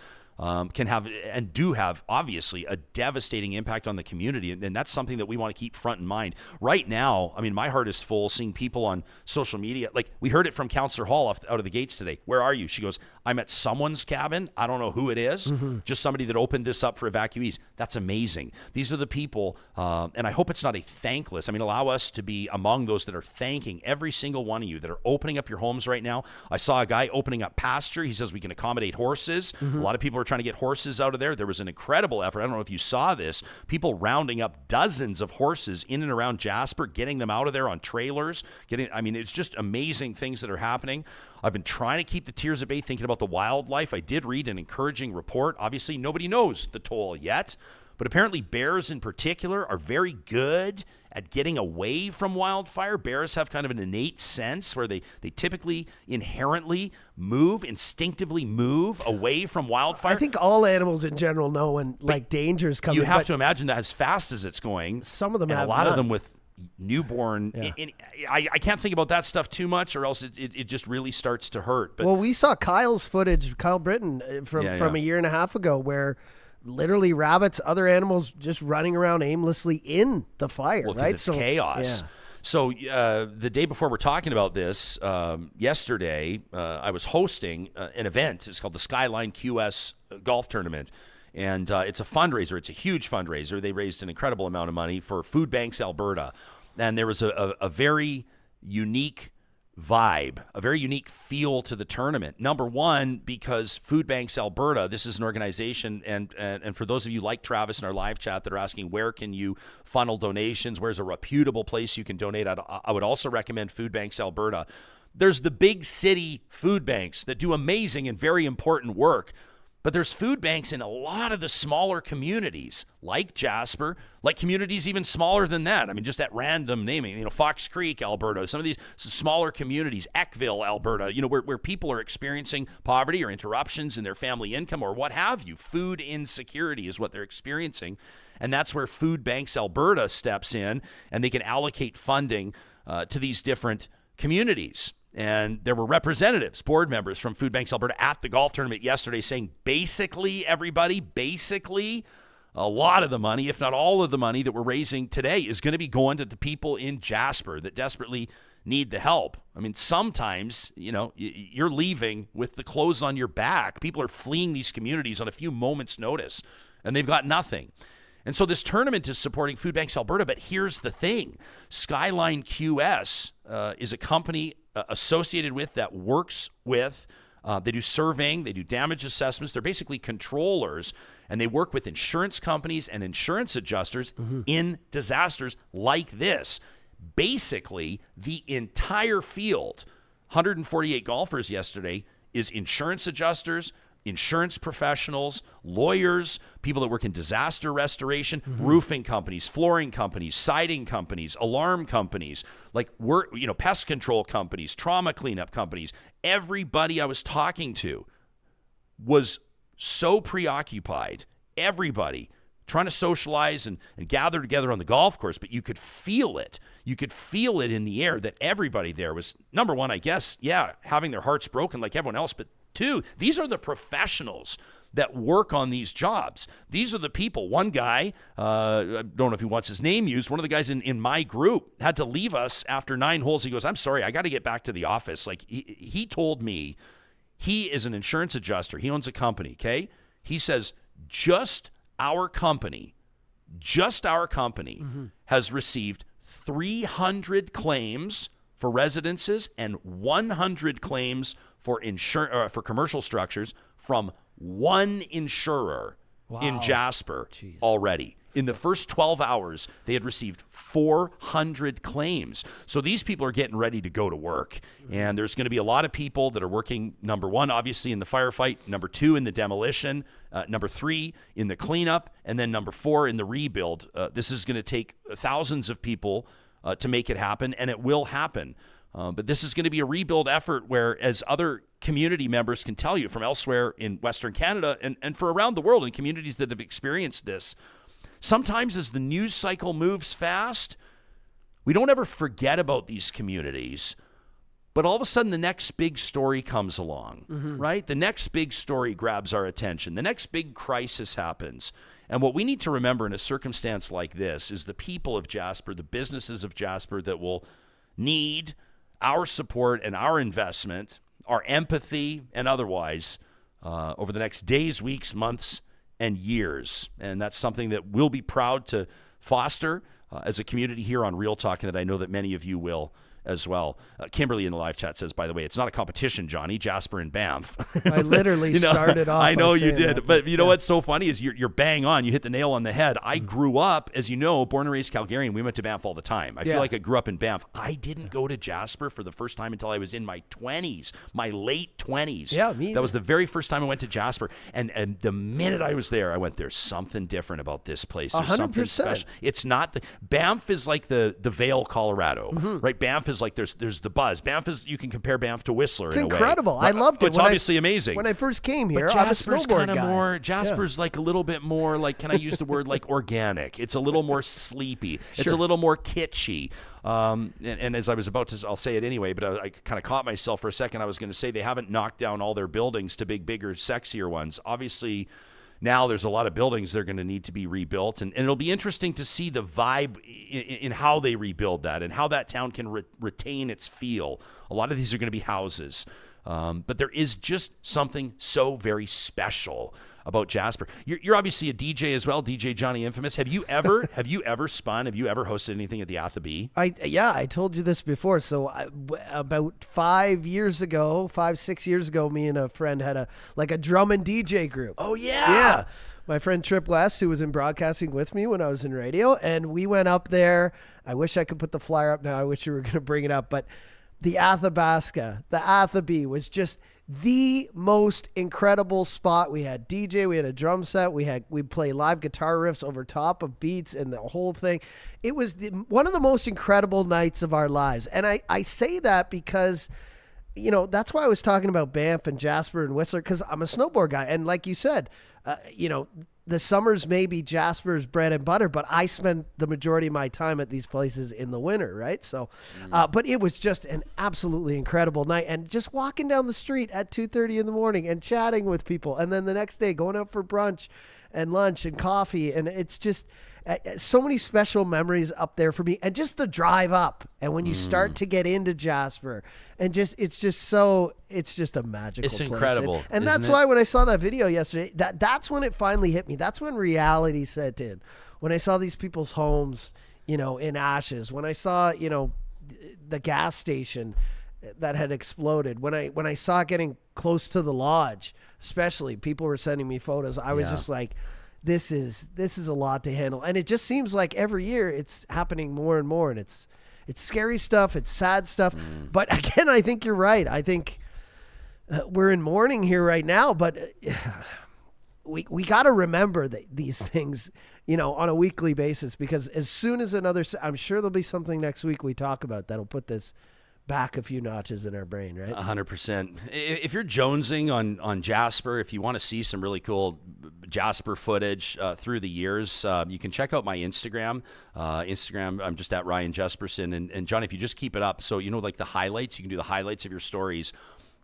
can have and do have, obviously, a devastating impact on the community. And that's something that we want to keep front in mind. Right now, my heart is full seeing people on social media. Like, we heard it from Councillor Hall out of the gates today. Where are you? She goes, I'm at someone's cabin. I don't know who it is. Just somebody that opened this up for evacuees. That's amazing. These are the people, and I hope it's not a thankless. Allow us to be among those that are thanking every single one of you that are opening up your homes right now. I saw a guy opening up pasture. He says we can accommodate horses. A lot of people are trying to get horses out of there. There was an incredible effort. I don't know if you saw this. People rounding up dozens of horses in and around Jasper, getting them out of there on trailers. It's just amazing things that are happening. I've been trying to keep the tears at bay, thinking about the wildlife. I did read an encouraging report. Obviously, nobody knows the toll yet, but apparently bears in particular are very good at getting away from wildfire. Bears have kind of an innate sense where they typically inherently instinctively move away from wildfire. I think all animals in general know when danger's coming. You have to imagine that as fast as it's going. Some of them and have a lot none. of them with newborn. Yeah. I can't think about that stuff too much, or else it just really starts to hurt. But we saw Kyle's footage, Kyle Brittain from a year and a half ago, where literally rabbits, other animals just running around aimlessly in the fire. Right? It's chaos. Yeah. So the day before we're talking about this, yesterday, I was hosting an event. It's called the Skyline QS Golf Tournament. And it's a fundraiser. It's a huge fundraiser. They raised an incredible amount of money for Food Banks Alberta. And there was a very unique vibe, a very unique feel to the tournament. Number one, because Food Banks Alberta, this is an organization, and for those of you like Travis in our live chat that are asking where can you funnel donations, where's a reputable place you can donate, I would also recommend Food Banks Alberta. There's the big city food banks that do amazing and very important work. But there's food banks in a lot of the smaller communities, like Jasper, like communities even smaller than that. I mean, just at random naming, Fox Creek, Alberta, some of these smaller communities, Eckville, Alberta, where people are experiencing poverty or interruptions in their family income or what have you. Food insecurity is what they're experiencing. And that's where Food Banks Alberta steps in, and they can allocate funding to these different communities. And there were representatives, board members from Food Banks Alberta at the golf tournament yesterday saying basically, a lot of the money, if not all of the money that we're raising today is going to be going to the people in Jasper that desperately need the help. I mean, sometimes, you're leaving with the clothes on your back. People are fleeing these communities on a few moments' notice, and they've got nothing. And so this tournament is supporting Food Banks Alberta, but here's the thing. Skyline QS is a company associated with that works with, they do surveying, they do damage assessments. They're basically controllers, and they work with insurance companies and insurance adjusters in disasters like this. Basically, the entire field, 148 golfers yesterday, is insurance adjusters, insurance professionals, lawyers, people that work in disaster restoration, roofing companies, flooring companies, siding companies, alarm companies, pest control companies, trauma cleanup companies. Everybody I was talking to was so preoccupied, everybody trying to socialize and gather together on the golf course, but you could feel it. You could feel it in the air that everybody there was, number one, I guess, having their hearts broken like everyone else, but two, these are the professionals that work on these jobs. These are the people. One guy, I don't know if he wants his name used, one of the guys in my group had to leave us after 9 holes. He goes, I'm sorry, I got to get back to the office. Like, he told me he is an insurance adjuster. He owns a company, okay? He says, just our company has received 300 claims for residences and 100 claims for commercial structures from one insurer in Jasper already. In the first 12 hours, they had received 400 claims. So these people are getting ready to go to work. And there's going to be a lot of people that are working, number one, obviously in the firefight, number two, in the demolition, number three, in the cleanup, and then number four, in the rebuild. This is going to take thousands of people to make it happen, and it will happen. But this is going to be a rebuild effort where, as other community members can tell you from elsewhere in Western Canada and for around the world in communities that have experienced this, sometimes as the news cycle moves fast, we don't ever forget about these communities. But all of a sudden, the next big story comes along, right? The next big story grabs our attention. The next big crisis happens. And what we need to remember in a circumstance like this is the people of Jasper, the businesses of Jasper that will need our support and our investment, our empathy and otherwise, over the next days, weeks, months, and years. And that's something that we'll be proud to foster as a community here on Real Talk, and that I know that many of you will as well. Kimberly in the live chat says, by the way, it's not a competition, Johnny, Jasper and Banff. I literally started off. I know you did. That, but you know what's so funny is you're bang on. You hit the nail on the head. I grew up, as you know, born and raised Calgarian. We went to Banff all the time. I feel like I grew up in Banff. I didn't go to Jasper for the first time until I was in my 20s, my late 20s. Yeah, me. That was the very first time I went to Jasper. And the minute I was there, I went, there's something different about this place. There's 100%. something special. It's not Banff is like the Vail, Colorado, right? Banff is like there's the buzz. Banff is, you can compare Banff to Whistler. It's in incredible. A way. I loved it. It's obviously amazing. When I first came here, but Jasper's kind of more. Jasper's like a little bit more like. Can I use the word like organic? It's a little more sleepy. It's a little more kitschy. And as I was about to, I'll say it anyway. But I kind of caught myself for a second. I was going to say they haven't knocked down all their buildings to bigger, sexier ones. Obviously, now there's a lot of buildings that are going to need to be rebuilt. And it'll be interesting to see the vibe in how they rebuild that and how that town can retain its feel. A lot of these are going to be houses. But there is just something so very special about Jasper. You're obviously a DJ as well, DJ Johnny Infamous. Have you ever spun? Have you ever hosted anything at the Athabee? I told you this before. So about 5 years ago, 6 years ago, me and a friend had a drum and DJ group. Oh yeah. Yeah. My friend Trip West, who was in broadcasting with me when I was in radio, and we went up there. I wish I could put the flyer up now. I wish you were going to bring it up, but the Athabasca, the Athabee was just the most incredible spot. We had DJ, we had a drum set, we play live guitar riffs over top of beats and the whole thing. It was one of the most incredible nights of our lives. And I say that because, that's why I was talking about Banff and Jasper and Whistler, because I'm a snowboard guy. And like you said, the summers may be Jasper's bread and butter, but I spend the majority of my time at these places in the winter, right? So, but it was just an absolutely incredible night, and just walking down the street at 2:30 in the morning and chatting with people, and then the next day going out for brunch and lunch and coffee, and it's just so many special memories up there for me, and just the drive up, and when you start to get into Jasper, and it's just a magical It's place. incredible, and that's why when I saw that video yesterday, that's when it finally hit me. That's when reality set in, when I saw these people's homes in ashes, when I saw the gas station that had exploded, when I saw it getting close to the lodge, especially people were sending me photos. I was just like, this is a lot to handle. And it just seems like every year it's happening more and more, and it's scary stuff, it's sad stuff. But again, I think you're right. I think we're in mourning here right now, but we got to remember these things, on a weekly basis, because as soon as I'm sure there'll be something next week we talk about that'll put this back a few notches in our brain, right? 100%. If you're jonesing on Jasper, if you want to see some really cool Jasper footage through the years, you can check out my Instagram. I'm just at Ryan Jespersen. And John, if you just keep it up, so like the highlights, you can do the highlights of your stories.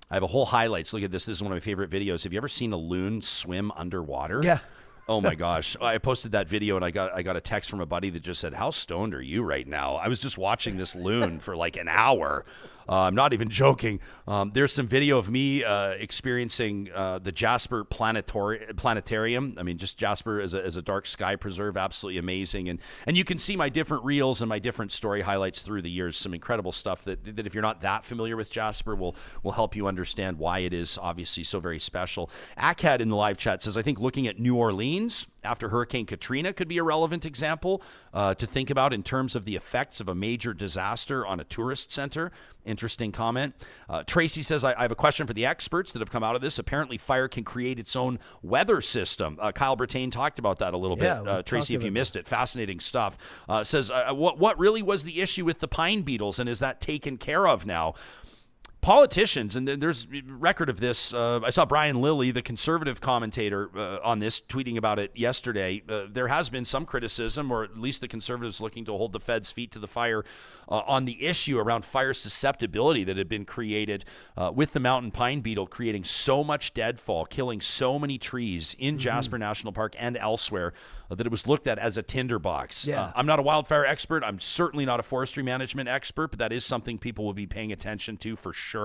I have a whole highlights. Look at this. This is one of my favorite videos. Have you ever seen a loon swim underwater? Yeah. Oh my gosh. I posted that video and I got a text from a buddy that just said, "How stoned are you right now?" I was just watching this loon for like an hour. I'm not even joking. There's some video of me experiencing the Jasper Planetarium. I mean, just Jasper as a dark sky preserve, absolutely amazing. And you can see my different reels and my different story highlights through the years. Some incredible stuff that if you're not that familiar with Jasper will help you understand why it is obviously so very special. Akad in the live chat says, I think looking at New Orleans after Hurricane Katrina could be a relevant example to think about in terms of the effects of a major disaster on a tourist center. Interesting comment. Tracy says, I have a question for the experts that have come out of this. Apparently, fire can create its own weather system. Kyle Brittain talked about that a little bit. Tracy, if you missed it, fascinating stuff. Says, what really was the issue with the pine beetles, and is that taken care of now? Politicians, and there's record of this. I saw Brian Lilly, the conservative commentator on this, tweeting about it yesterday. There has been some criticism, or at least the conservatives looking to hold the Fed's feet to the fire on the issue around fire susceptibility that had been created with the mountain pine beetle, creating so much deadfall, killing so many trees in Jasper National Park and elsewhere, that it was looked at as a tinderbox. I'm not a wildfire expert. I'm certainly not a forestry management expert, but that is something people will be paying attention to for sure.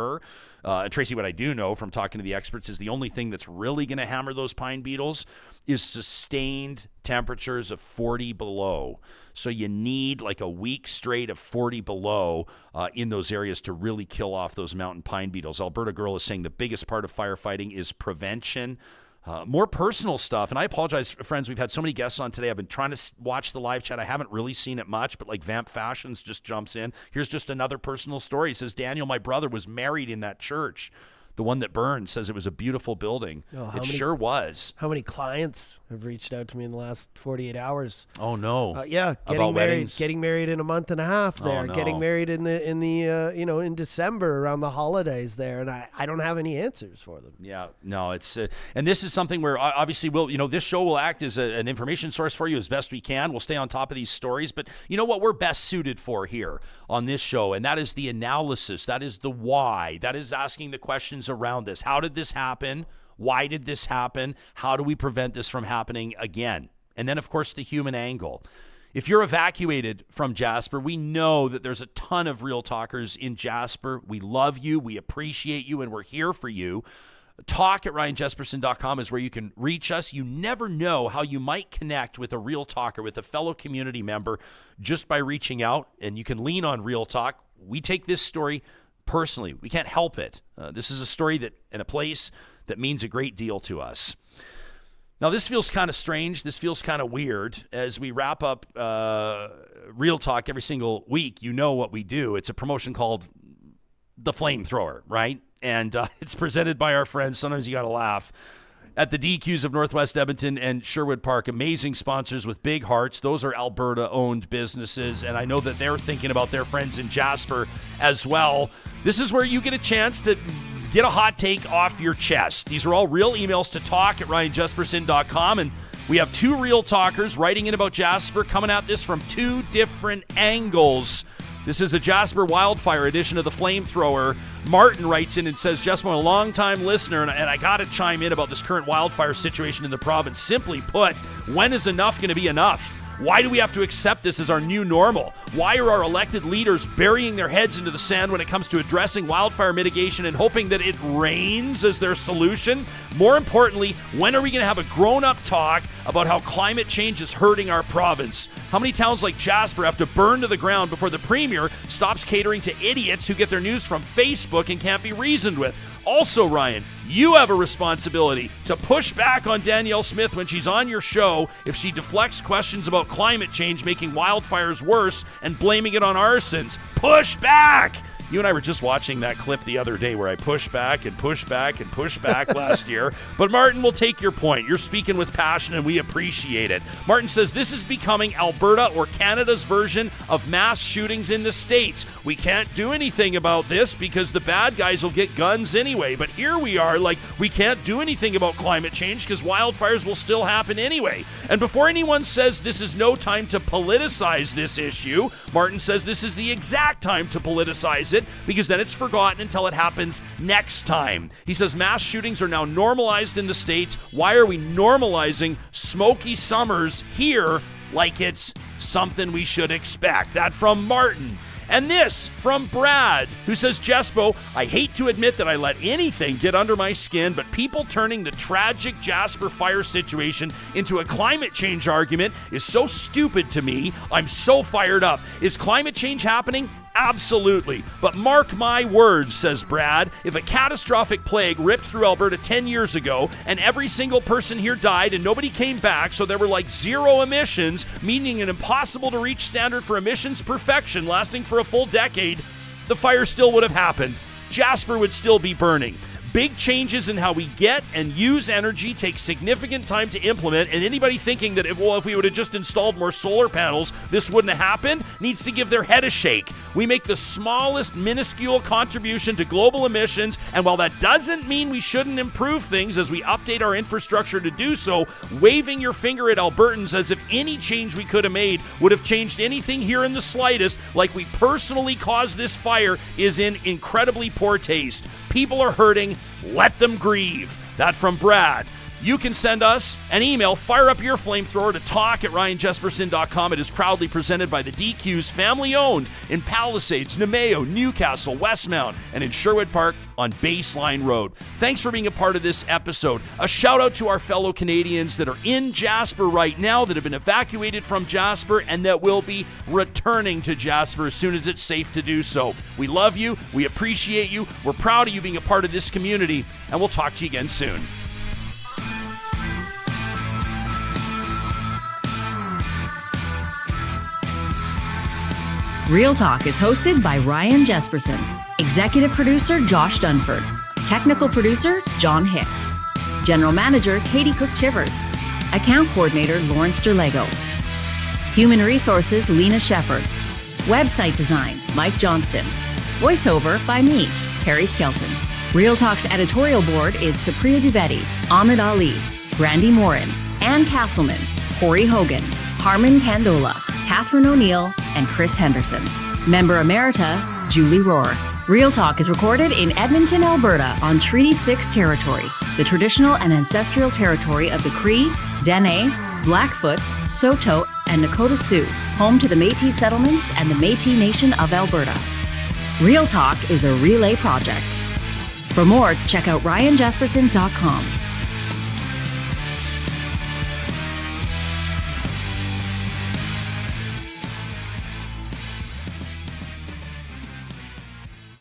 Tracy, what I do know from talking to the experts is the only thing that's really going to hammer those pine beetles is sustained temperatures of 40 below. So you need like a week straight of 40 below in those areas to really kill off those mountain pine beetles. Alberta Girl is saying the biggest part of firefighting is prevention. More personal stuff, and I apologize, friends. We've had so many guests on today. I've been trying to watch the live chat. I haven't really seen it much, but like Vamp Fashions just jumps in. Here's just another personal story. He says, Daniel, my brother was married in that church. The one that burned, says it was a beautiful building. Sure was. How many clients have reached out to me in the last 48 hours? Oh no. Getting married in a month and a half there. Oh, no. Getting married in December around the holidays there, and I don't have any answers for them. Yeah, no, it's and this is something where obviously this show will act as an information source for you as best we can. We'll stay on top of these stories, but you know what we're best suited for here on this show, and that is the analysis. That is the why. That is asking the questions around this. How did this happen? Why did this happen? How do we prevent this from happening again? And then, of course, the human angle. If you're evacuated from Jasper, we know that there's a ton of Real Talkers in Jasper. We love you, we appreciate you, and we're here for you. Talk@RyanJespersen.com is where you can reach us. You never know how you might connect with a Real Talker, with a fellow community member, just by reaching out, and you can lean on Real Talk. We take this story personally. We can't help it. This is a story that in a place that means a great deal to us. Now, this feels kind of strange. This feels kind of weird. As we wrap up Real Talk every single week, you know what we do. It's a promotion called the Flamethrower, right? And it's presented by our friends. Sometimes you got to laugh. At the DQs of Northwest Edmonton and Sherwood Park, amazing sponsors with big hearts. Those are Alberta-owned businesses, and I know that they're thinking about their friends in Jasper as well. This is where you get a chance to get a hot take off your chest. These are all real emails to talk@RyanJespersen.com, and we have two Real Talkers writing in about Jasper, coming at this from two different angles. This is a Jasper Wildfire edition of the Flamethrower. Martin writes in and says, Jasper, I'm a long-time listener, and I got to chime in about this current wildfire situation in the province. Simply put, when is enough going to be enough? Why do we have to accept this as our new normal? Why are our elected leaders burying their heads into the sand when it comes to addressing wildfire mitigation and hoping that it rains as their solution? More importantly, when are we going to have a grown-up talk about how climate change is hurting our province? How many towns like Jasper have to burn to the ground before the Premier stops catering to idiots who get their news from Facebook and can't be reasoned with? Also, Ryan, you have a responsibility to push back on Danielle Smith when she's on your show if she deflects questions about climate change making wildfires worse and blaming it on arsons. Push back! You and I were just watching that clip the other day where I pushed back and pushed back and pushed back last year. But Martin will take your point. You're speaking with passion and we appreciate it. Martin says this is becoming Alberta or Canada's version of mass shootings in the States. We can't do anything about this because the bad guys will get guns anyway. But here we are, like, we can't do anything about climate change because wildfires will still happen anyway. And before anyone says this is no time to politicize this issue, Martin says this is the exact time to politicize it, because then it's forgotten until it happens next time. He says mass shootings are now normalized in the States. Why are we normalizing smoky summers here like it's something we should expect? That from Martin. And this from Brad, who says, Jespo, I hate to admit that I let anything get under my skin, but people turning the tragic Jasper fire situation into a climate change argument is so stupid to me. I'm so fired up. Is climate change happening? Absolutely. But mark my words, says Brad, if a catastrophic plague ripped through Alberta 10 years ago and every single person here died and nobody came back, so there were like zero emissions, meaning an impossible to reach standard for emissions perfection lasting for a full decade, the fire still would have happened. Jasper would still be burning. Big changes in how we get and use energy take significant time to implement, and anybody thinking that if we would have just installed more solar panels, this wouldn't have happened, needs to give their head a shake. We make the smallest minuscule contribution to global emissions, and while that doesn't mean we shouldn't improve things as we update our infrastructure to do so, waving your finger at Albertans as if any change we could have made would have changed anything here in the slightest, like we personally caused this fire, is in incredibly poor taste. People are hurting. Let them grieve. That from Brad. You can send us an email. Fire up your flamethrower to talk@RyanJespersen.com. It is proudly presented by the DQs, family owned in Palisades, Nemeo, Newcastle, Westmount, and in Sherwood Park on Baseline Road. Thanks for being a part of this episode. A shout out to our fellow Canadians that are in Jasper right now, that have been evacuated from Jasper, and that will be returning to Jasper as soon as it's safe to do so. We love you. We appreciate you. We're proud of you being a part of this community, and we'll talk to you again soon. Real Talk is hosted by Ryan Jespersen, executive producer Josh Dunford, technical producer John Hicks, general manager Katie Cook-Chivers, account coordinator Lawrence Derlego, human resources Lena Shepard, website design Mike Johnston, voiceover by me, Carrie Skelton. Real Talk's editorial board is Supriya Dwivedi, Ahmed Ali, Brandy Morin, Ann Castleman, Corey Hogan, Harman Kandola, Catherine O'Neill, and Chris Henderson. Member Emerita, Julie Rohr. Real Talk is recorded in Edmonton, Alberta on Treaty 6 territory, the traditional and ancestral territory of the Cree, Dene, Blackfoot, Saulteaux, and Nakota Sioux, home to the Métis settlements and the Métis Nation of Alberta. Real Talk is a relay project. For more, check out ryanjaspersen.com.